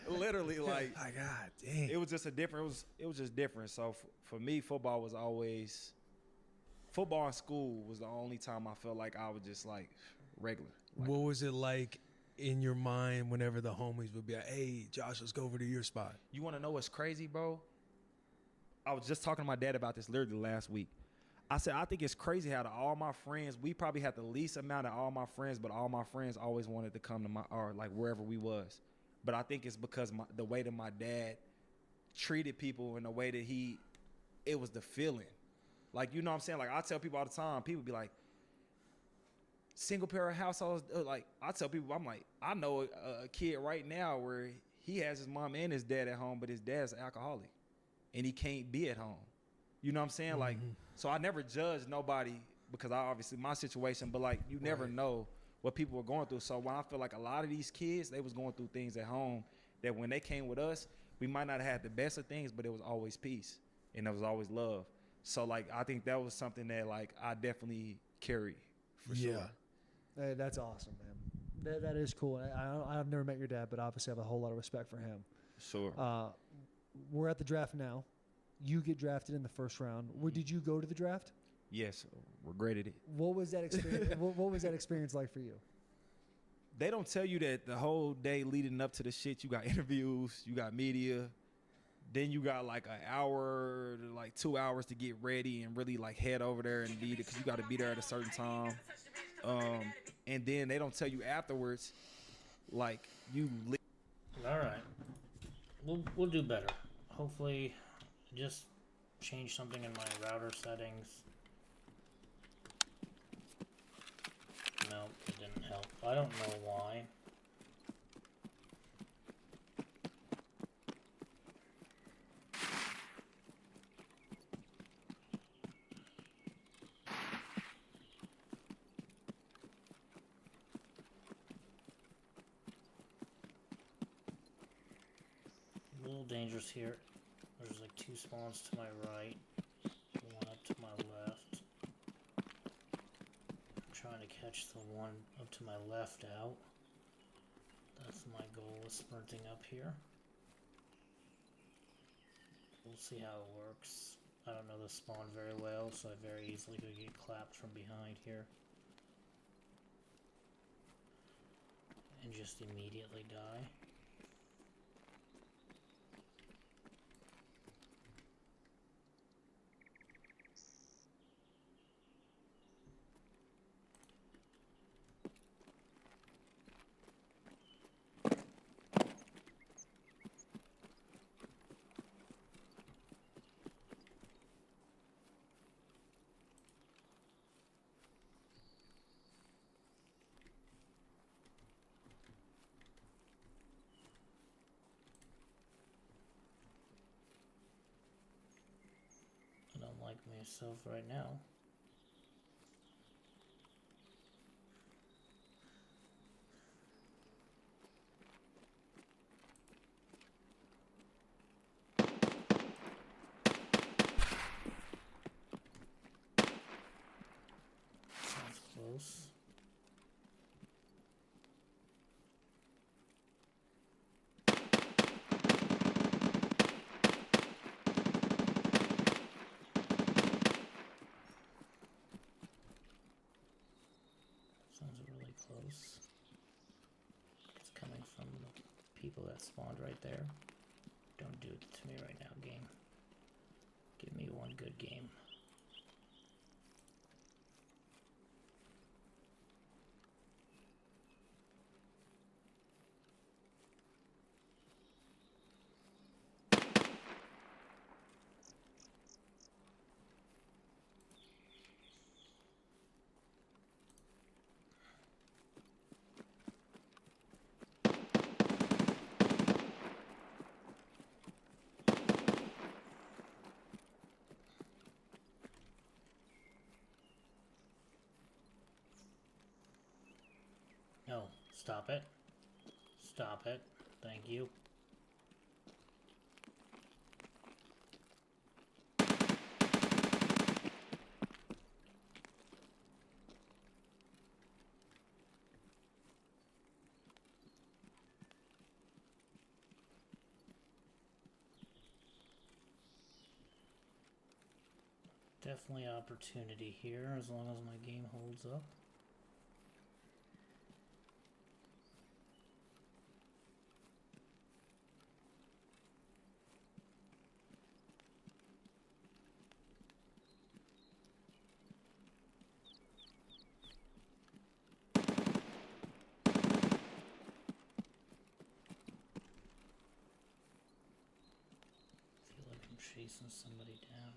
literally, like, My God, dang. it was just it was just different. So for me, football in school was the only time I felt like I was just like regular. Like, What was it like in your mind whenever the homies would be like, hey, Josh, let's go over to your spot? you want to know what's crazy, bro? I was just talking to my dad about this literally last week. I said, I think it's crazy how all my friends, we probably had the least amount of all my friends, but all my friends always wanted to come to or like wherever we was. But I think it's because the way that my dad treated people and the way that it was the feeling. Like, you know what I'm saying? Like I tell people all the time, people be like, single parent households, like I tell people, I'm like, I know a kid right now where he has his mom and his dad at home, but his dad's an alcoholic and he can't be at home. You know what I'm saying? Like, so I never judge nobody because obviously my situation, but like you never know what people were going through. So when I feel like a lot of these kids, they was going through things at home that when they came with us, we might not have had the best of things, but it was always peace and there was always love. So like I think that was something that like I definitely carry for sure. Hey, that's awesome, man. That is cool. I've never met your dad, but obviously I have a whole lot of respect for him. Sure. We're at the draft now. You get drafted in the first round. Where did you go to the draft? Yes, regretted it. What was that experience? what was that experience like for you? They don't tell you that the whole day leading up to the shit, you got interviews, you got media, then you got like an hour, like 2 hours to get ready and really like head over there and be there because you got to be there at a certain time. And then they don't tell you afterwards, like All right, we'll do better. Hopefully, just change something in my router settings. No, it didn't help. I don't know why. A little dangerous here. There's like 2 spawns to my right, 1 up to my left. I'm trying to catch the one up to my left out. That's my goal, is sprinting up here. We'll see how it works. I don't know the spawn very well, so I very easily could get clapped from behind here. And just immediately die. I don't like myself right now. Sounds close. close. It's coming from the people that spawned right there. Don't do it to me right now, game. Give me one good game. No, stop it. Stop it. Thank you. Definitely opportunity here as long as my game holds up. Feel like I'm chasing somebody down.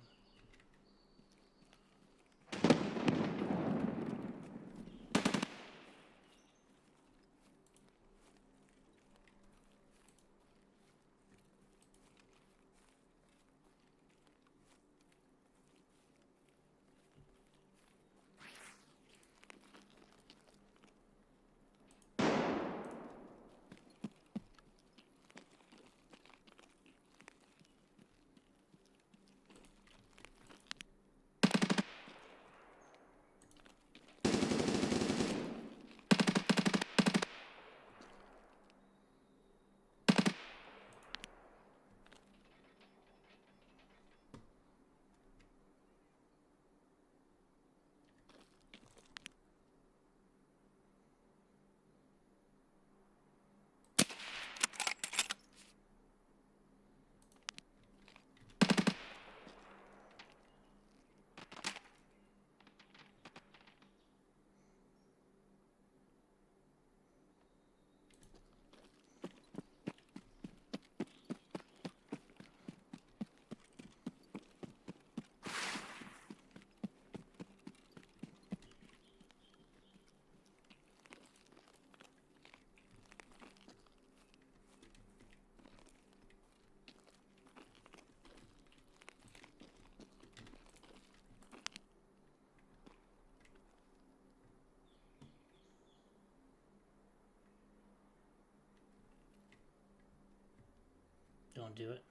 Don't do it.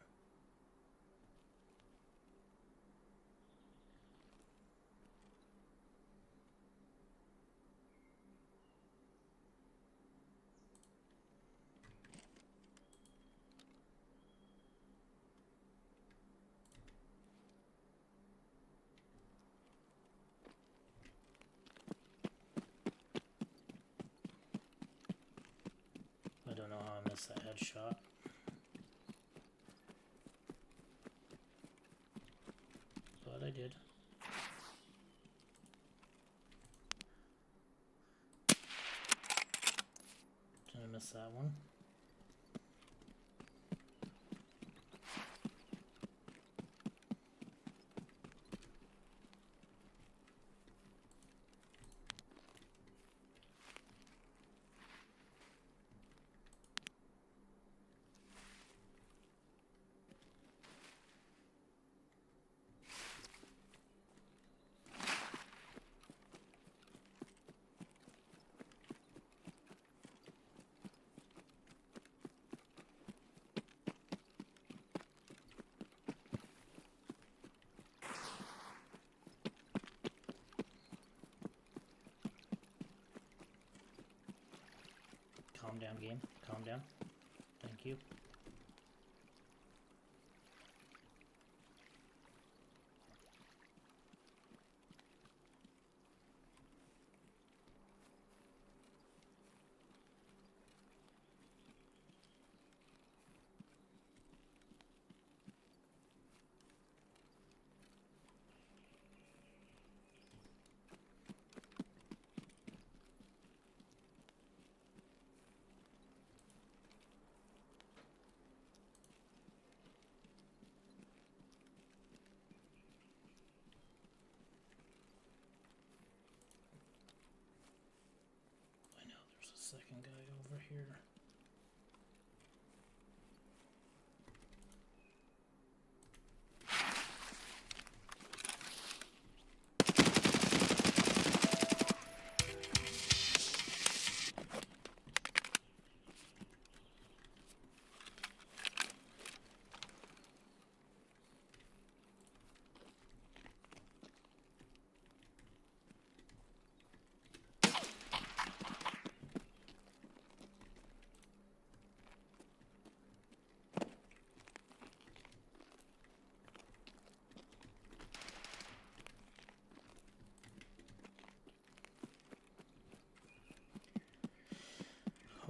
I don't know how I missed that headshot. But I did. Did I miss that one? Calm down, game. Calm down. Thank you. here.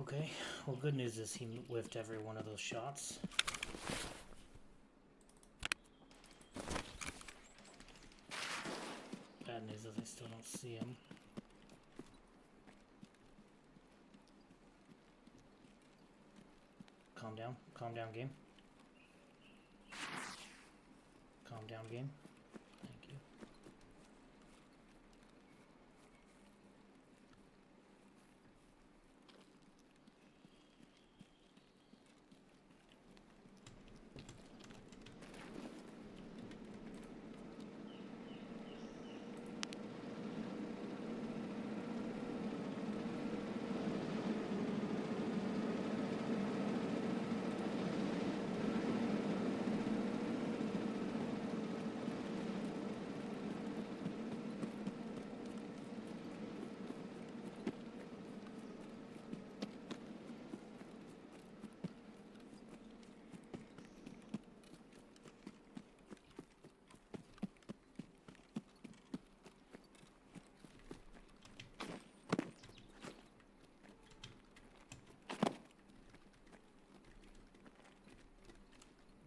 Okay, well, good news is he whiffed every one of those shots. Bad news is I still don't see him. Calm down, game. Calm down, game. Thank you.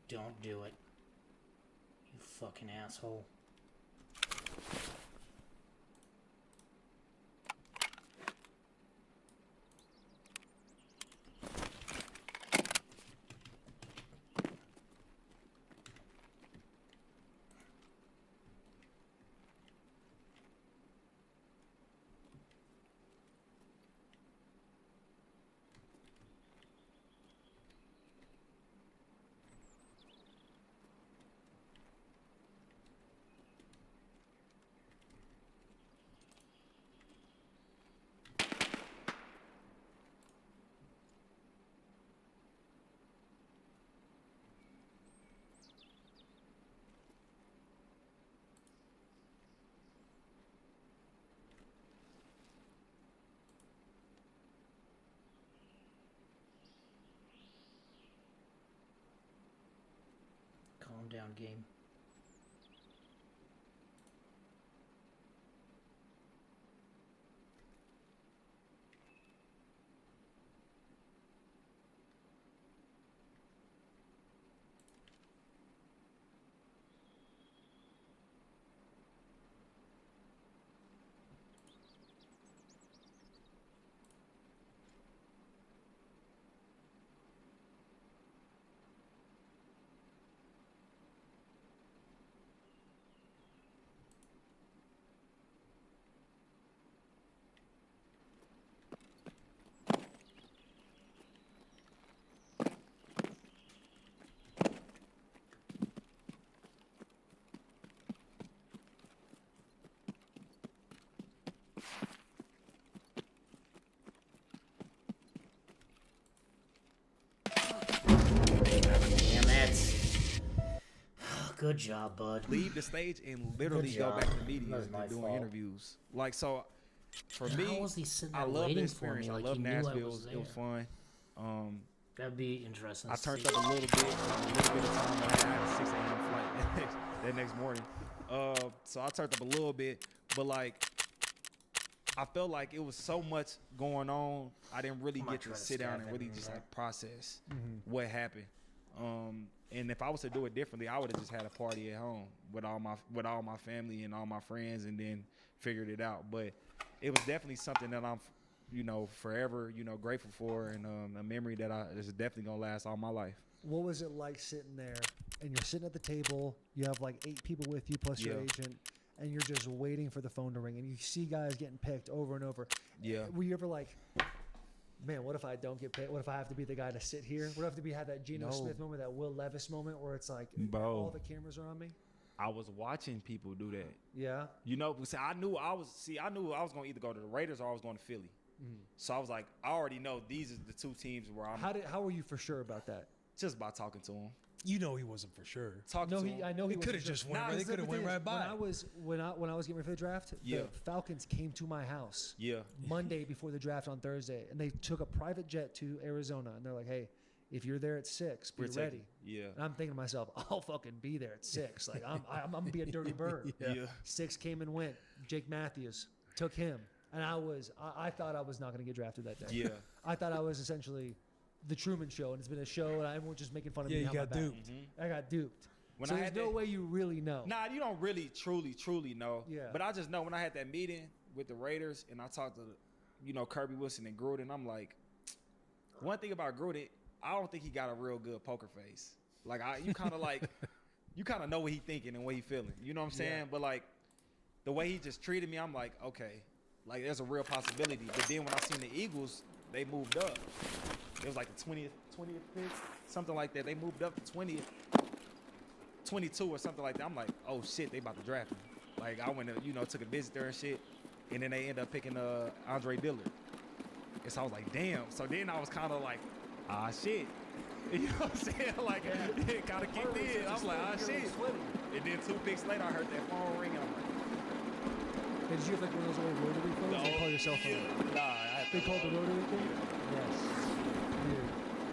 Don't do it. You fucking asshole. Calm down, game. Damn it. Good job, bud. Leave the stage and literally Good go job. back to media That was my and doing fault. interviews. Like, so for How me, was he sitting I there love the waiting for experience. me? I Like love he knew I Nashville. was It was there. fun. That'd be interesting. I to turned see. up a little bit of time, but I had a 6 a.m. flight that next morning. So I turned up a little bit, but like I felt like it was so much going on. I didn't really I might get try to to sit down stab and him really in just there. like process what happened. And if I was to do it differently, I would have just had a party at home with all my family and all my friends, and then figured it out. But it was definitely something that I'm, forever, grateful for, and a memory that is definitely gonna last all my life. What was it like sitting there and you're sitting at the table, you have like 8 people with you plus your Yeah. agent, and you're just waiting for the phone to ring and you see guys getting picked over and over. Yeah. Were you ever like, man, what if I don't get paid? What if I have to be the guy to sit here? What if I have to have that Geno No. Smith moment, that Will Levis moment, where it's like Bro. all the cameras are on me? I was watching people do that. Yeah. You know, see, I knew I was gonna either go to the Raiders or I was going to Philly. So I was like, I already know these are the two teams where I'm How were you for sure about that? just by talking to him. You know he wasn't for sure. Talking No, to he. him. I know he He was could have for sure. just went. Nah, They the could have thing went is, right by. when I was getting ready for the draft, Yeah. the Falcons came to my house Yeah. Monday before the draft on Thursday, and they took a private jet to Arizona, and they're like, "Hey, if you're there at 6, be We're taking- ready." Yeah. And I'm thinking to myself, "I'll fucking be there at 6. Like I'm gonna be a dirty bird." Yeah. 6 came and went. Jake Matthews took him, and I thought I was not gonna get drafted that day. Yeah. I thought I was essentially the Truman Show, and it's been a show, and everyone's just making fun of Yeah, me. you behind got my back. duped. I got duped. When So I there's had no that- way you really know. Nah, you don't really truly know. Yeah. But I just know when I had that meeting with the Raiders and I talked to, Kirby Wilson and Gruden, I'm like, one thing about Gruden, I don't think he got a real good poker face. Like you kind of like, you kind of know what he thinking and what he feeling. You know what I'm saying? Yeah. But like, the way he just treated me, I'm like, okay, like there's a real possibility. But then when I seen the Eagles, they moved up. It was like the 20th pick, something like that. They moved up to 20th. 22 or something like that. I'm like, oh shit, they about to draft me. Like I went to, took a visit there and shit, and then they end up picking Andre Dillard. And so I was like, damn. So then I was kind of like, ah shit. You know what I'm saying? Like it kind of kicked in. I was like, ah shit. And then 2 picks later, I heard that phone ring, and I'm like, Hey, did you have like one of those old rotary phones? They call your cell phone. nah. I had They call it the rotary thing? Yes. Dude,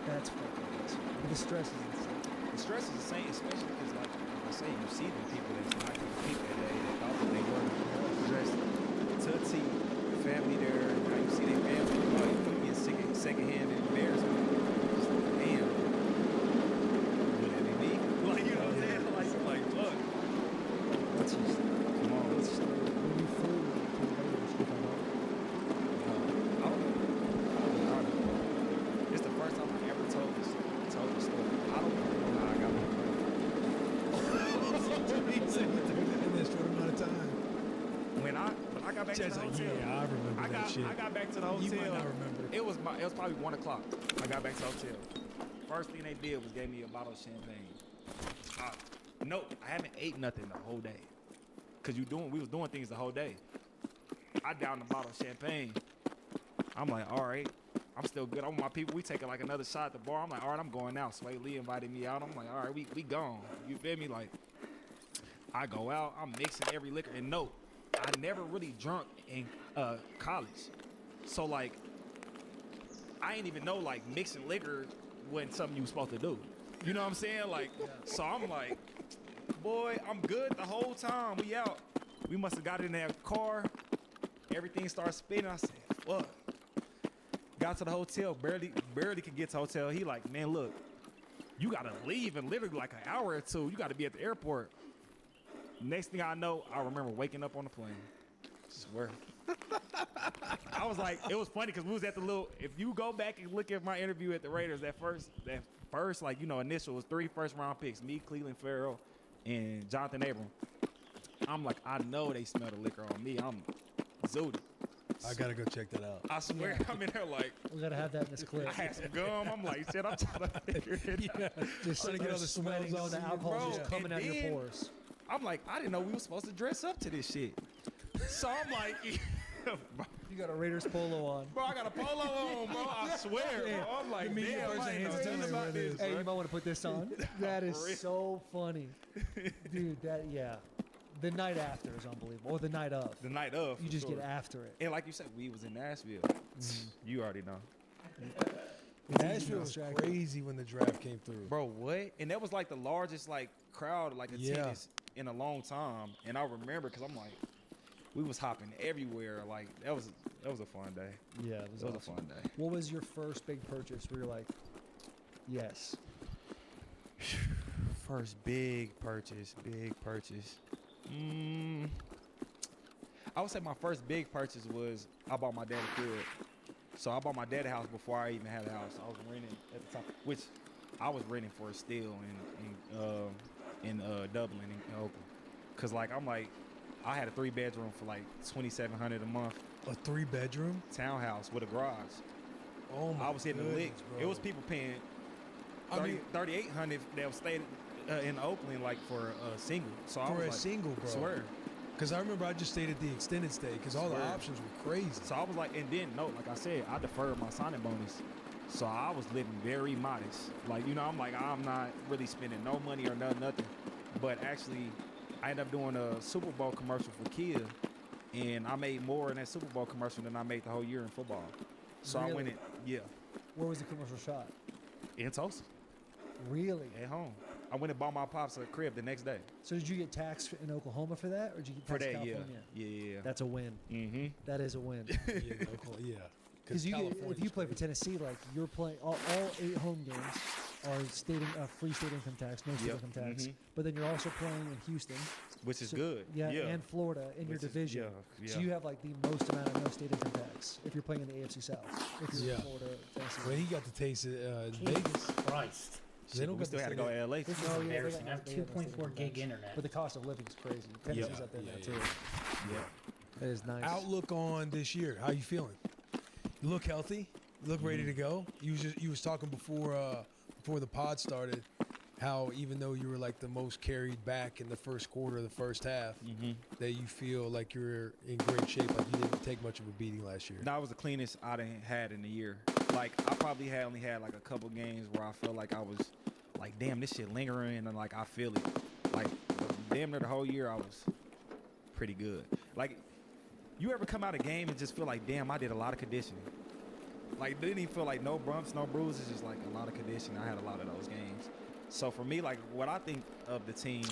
that's fucking awesome. The stress is insane. The stress is the same, especially because, like I say, you see the people that's not going to pick that day that thought that they were dressed to a T, family there. Now you see their family, you get secondhand embarrassment. Damn. Would it be me? Like, you know what I'm saying? Like, look. That's just, Come on. that's just when you flew to the Raiders, you found out. I don't know. It's the first time I ever told this story. I don't know how I got my He said he took it in this short amount of time. When I got back to the Chad's like, hotel. yeah, I remember that shit. I got back to the hotel. You might not remember. It was probably 1 o'clock. I got back to the hotel. First thing they did was gave me a bottle of champagne. Nope, I haven't ate nothing the whole day. Cause we was doing things the whole day. I downed a bottle of champagne. I'm like, all right, I'm still good. I'm with my people. We taking like another shot at the bar. I'm like, all right, I'm going out. Sway Lee invited me out. I'm like, all right, we gone. You feel me? Like, I go out. I'm mixing every liquor. And no, I never really drunk in college. So like, I ain't even know like mixing liquor wasn't something you was supposed to do. You know what I'm saying? Like, so I'm like, boy, I'm good the whole time. We out. We must have got in that car. Everything started spinning. I said, fuck. Got to the hotel. Barely could get to the hotel. He like, man, look, you gotta leave in literally like an hour or two. You gotta be at the airport. Next thing I know, I remember waking up on the plane. Swear. I was like, it was funny because we was at the little. If you go back and look at my interview at the Raiders, that first like initial was 3 first-round picks: me, Cleveland Farrell, and Jonathan Abram. I'm like, I know they smell the liquor on me. I'm zooted. I gotta go check that out. I swear, I'm in there like, We gotta have that in this clip. I had some gum. I'm like, shit, I'm trying to figure it out. Just Trying to get all the sweating, smells all the out. alcohol just Bro, coming and out of your then- pores. I'm like, I didn't know we were supposed to dress up to this shit. So I'm like, You got a Raiders polo on. bro, I got a polo on, bro. I swear, bro. I'm like, me, damn, first I ain't hands know tell nothing me about what it this, is. Hey, bro. you might want to put this on. That is For real. so funny. Dude, the night after is unbelievable. Or the night of. The night of, You for just sure. get after it. And like you said, we was in Nashville. You already know. Nashville was distracted. crazy when the draft came through. Bro, what? And that was like the largest like crowd like attendance in a long time. And I remember because I'm like, we was hopping everywhere. Like that was a fun day. Yeah, It was a fun day. What was your first big purchase where you're like, yes? First big purchase. I would say my first big purchase was I bought my dad a crib. So I bought my dad a house before I even had a house. I was renting at the time, which I was renting for a steal in Dublin in Oakland. Cause like I'm like, I had a 3-bedroom for like $2,700 a month, A 3-bedroom? townhouse with a garage. Oh my I was hitting the lick. goodness, bro. It was people paying I mean, 3,800 that was stayed in Oakland like for a single. So I for was a like, single, bro. swear. Because I remember I just stayed at the extended stay because all the Swear. options were crazy. So I was like, and then no, like I said, I deferred my signing bonus. So I was living very modest. Like, you know, I'm like, I'm not really spending no money or nothing. But actually, I ended up doing a Super Bowl commercial for Kia, and I made more in that Super Bowl commercial than I made the whole year in football. So I went Really? in, yeah, Where was the commercial shot? in Tulsa, Really? at home. I went and bought my pops a crib the next day. So did you get taxed in Oklahoma for that, or did you get For taxed in that, yeah. California? Yeah. That's a win. Mm-hmm. That is a win. Yeah, yeah. Because if you play for Tennessee, like you're playing all 8 home games are free state income tax, no state Yep. income tax. Mhm. But then you're also playing in Houston, Which is so- good. yeah, and Florida in your Which is- division. yeah, So you have like the most amount of no state income tax if you're playing in the AFC South. If you're Yeah. in Florida, Tennessee. When he got to taste it in Vegas, Jesus Christ. they don't we got still to had to stay go there. to LA. This is No, yeah, they embarrassing. got- I have they have no state 2.4 income gig tax. internet. But the cost of living is crazy. Tennessee's up there yeah, now yeah. too. Yeah. That is nice. Outlook on this year. How you feeling? You look healthy. You look ready to go. You was talking before the pod started how even though you were like the most carried back in the first quarter of the first half, that you feel like you're in great shape. Like you didn't take much of a beating last year. That was the cleanest I done had in a year. Like I probably had only had like a couple games where I felt like I was like, damn, this shit lingering, and like I feel it. Like damn near the whole year I was pretty good. Like you ever come out of game and just feel like, damn, I did a lot of conditioning. Like didn't even feel like no bumps, no bruises, just like a lot of conditioning. I had a lot of those games. So for me, like what I think of the team,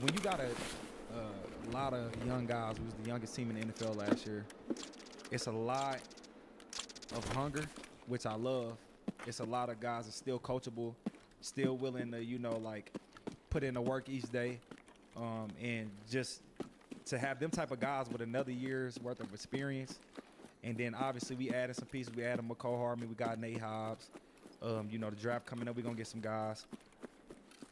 when you got a lot of young guys, we was the youngest team in the NFL last year. It's a lot of hunger, which I love. It's a lot of guys that's still coachable, still willing to, you know, like put in the work each day, and just to have them type of guys with another year's worth of experience. And then obviously we added some pieces. We added McCole Hardman. We got Nate Hobbs. You know, the draft coming up, we're going to get some guys.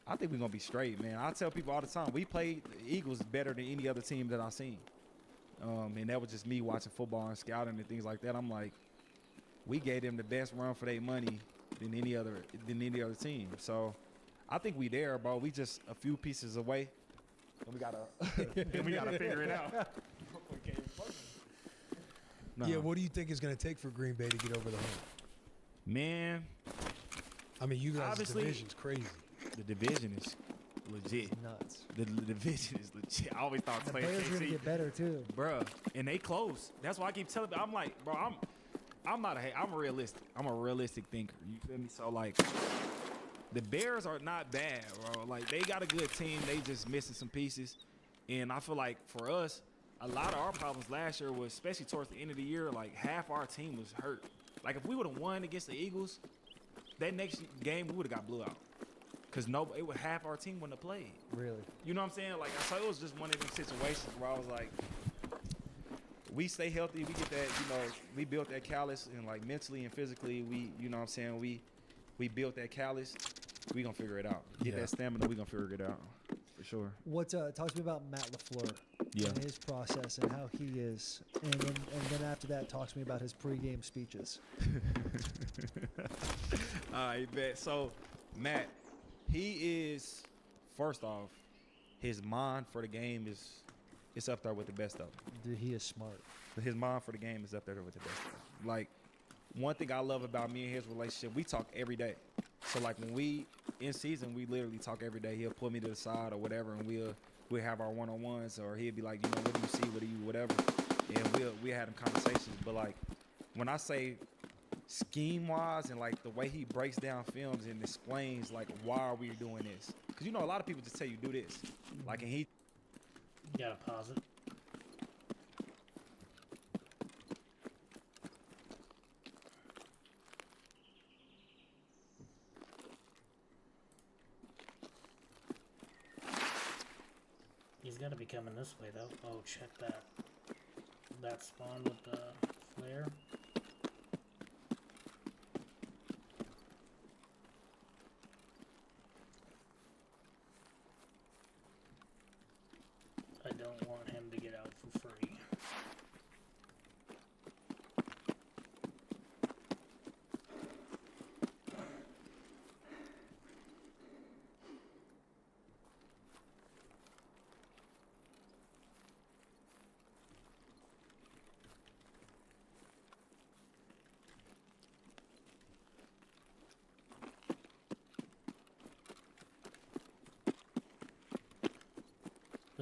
I think we're going to be straight, man. I tell people all the time, we played the Eagles better than any other team that I've seen. And that was just me watching football and scouting and things like that. I'm like, we gave them the best run for their money than any other team. So I think we there, bro. We just a few pieces away. And we gotta figure it out. Nah. Yeah, what do you think is going to take for Green Bay to get over the hump? Man, I mean, you guys' Obviously- division's crazy. the division is legit. Nuts. The division is legit. I always thought The playing Bears are gonna KC, get better too. bruh, and they close. That's why I keep telling. I'm like, bro, I'm a realistic. I'm a realistic thinker. You feel me? So like, the Bears are not bad, bro. Like they got a good team. They just missing some pieces, and I feel like for us, a lot of our problems last year was, especially towards the end of the year, like half our team was hurt. Like if we would have won against the Eagles, that next game we would have got blew out. Cause half our team wouldn't have played. Really. You know what I'm saying? Like so it was just one of them situations where I was like, we stay healthy, we get that, you know, we built that callus, and like mentally and physically, we, you know what I'm saying, we built that callus. We gonna figure it out. Get Yeah. that stamina, we gonna figure it out for sure. What talk to me about Matt LaFleur Yeah. and his process and how he is, and then after that, talk to me about his pregame speeches. All right, bet. So, Matt, he is, first off, his mind for the game is up there with the best of them. Dude, he is smart. His mind for the game is up there with the best of them. Like, one thing I love about me and his relationship, we talk every day. So, like, when we in season, we literally talk every day. He'll pull me to the side or whatever, and we'll have our one-on-ones, or he'll be like, you know, what do you see? What do you, whatever. And we'll have them conversations. But, like, when I say scheme-wise and, like, the way he breaks down films and explains, like, why are we doing this? Because, you know, a lot of people just tell you, do this. Like, and he You gotta pause it. He's gotta be coming this way though. Oh, check that. That spawn with the flare. I don't want him to get out for free.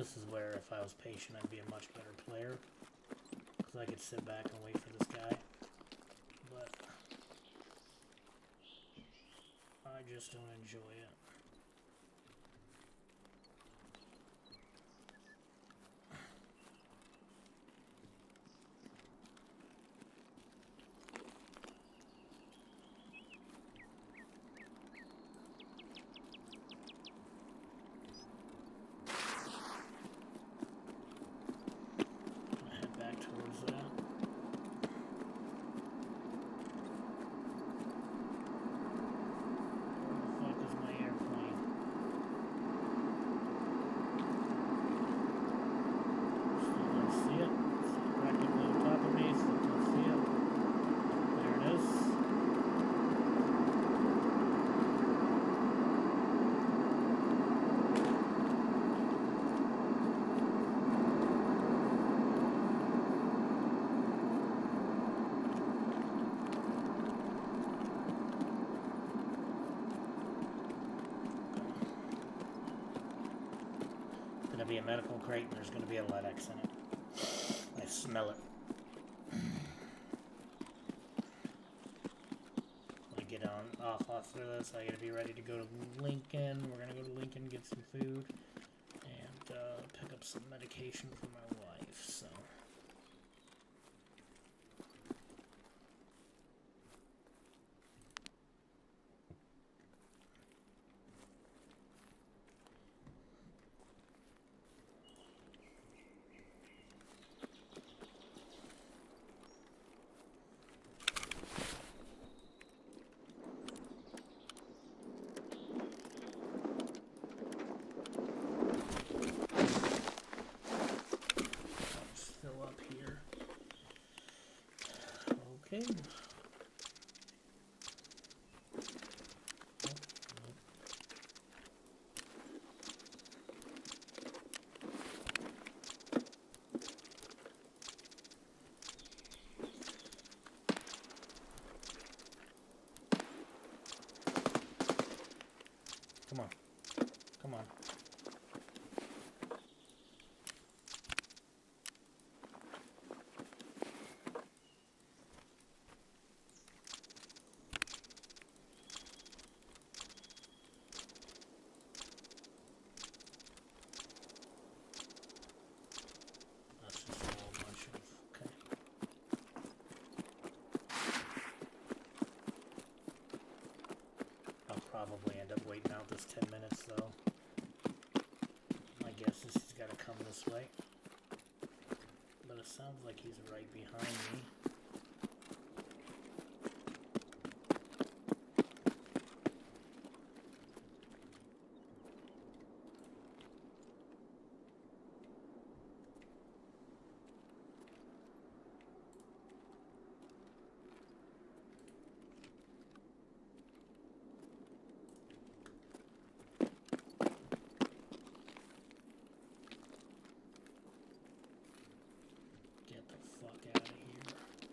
This is where, if I was patient, I'd be a much better player. Because I could sit back and wait for this guy. But I just don't enjoy it. Head back towards that. Where the fuck is my airplane? Still don't see it. It's practically on top of me. Still don't see it. There it is. Gonna be a medical crate and there's gonna be a LEDX in it. I smell it. When I get off after this, I gotta be ready to go to Lincoln. We're gonna go to Lincoln, get some food, and pick up some medication for my wife, so. Fill up here. Okay. Come on. Come on. That's just a whole bunch of, okay. I'll probably end up waiting out this 10 minutes though. My guess is he's gotta come this way. But it sounds like he's right behind me. Get the fuck out of here.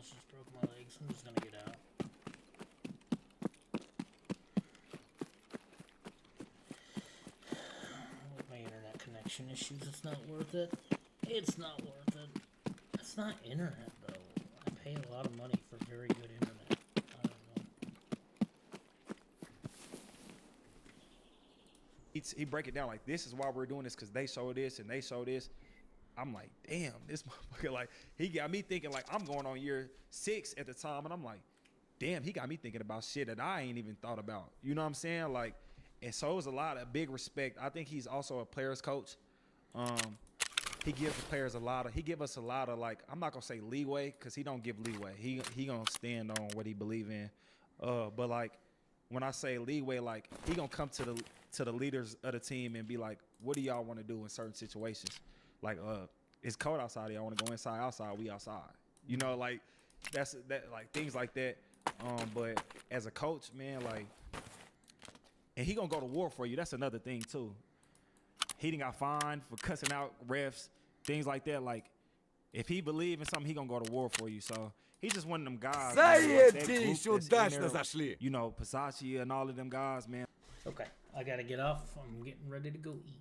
almost just broke my legs. I'm just gonna get out. With my internet connection issues, it's not worth it. It's not worth it. It's not internet though. I pay a lot of money for very good internet. I don't know. He break it down like, this is why we're doing this, because they show this and they show this. I'm like, damn, this motherfucker, like, he got me thinking, like, I'm going on year 6 at the time, and I'm like, damn, he got me thinking about shit that I ain't even thought about. You know what I'm saying? Like, and so it's a lot of big respect. I think he's also a player's coach. He gives the players he give us a lot of, like, I'm not gonna say leeway, because he don't give leeway. He gonna stand on what he believe in. But like, when I say leeway, like, he gonna come to the leaders of the team and be like, what do y'all want to do in certain situations? Like, it's cold outside. Y'all want to go inside, outside, we outside. You know, like, like, things like that. But as a coach, man, like, and he gonna go to war for you. That's another thing too. He done got fined for cussing out refs, things like that. Like, if he believe in something, he gonna go to war for you. So he's just one of them guys. Заебись, удачно зашли. You know, Pasaccia and all of them guys, man. Okay, I gotta get off. I'm getting ready to go eat.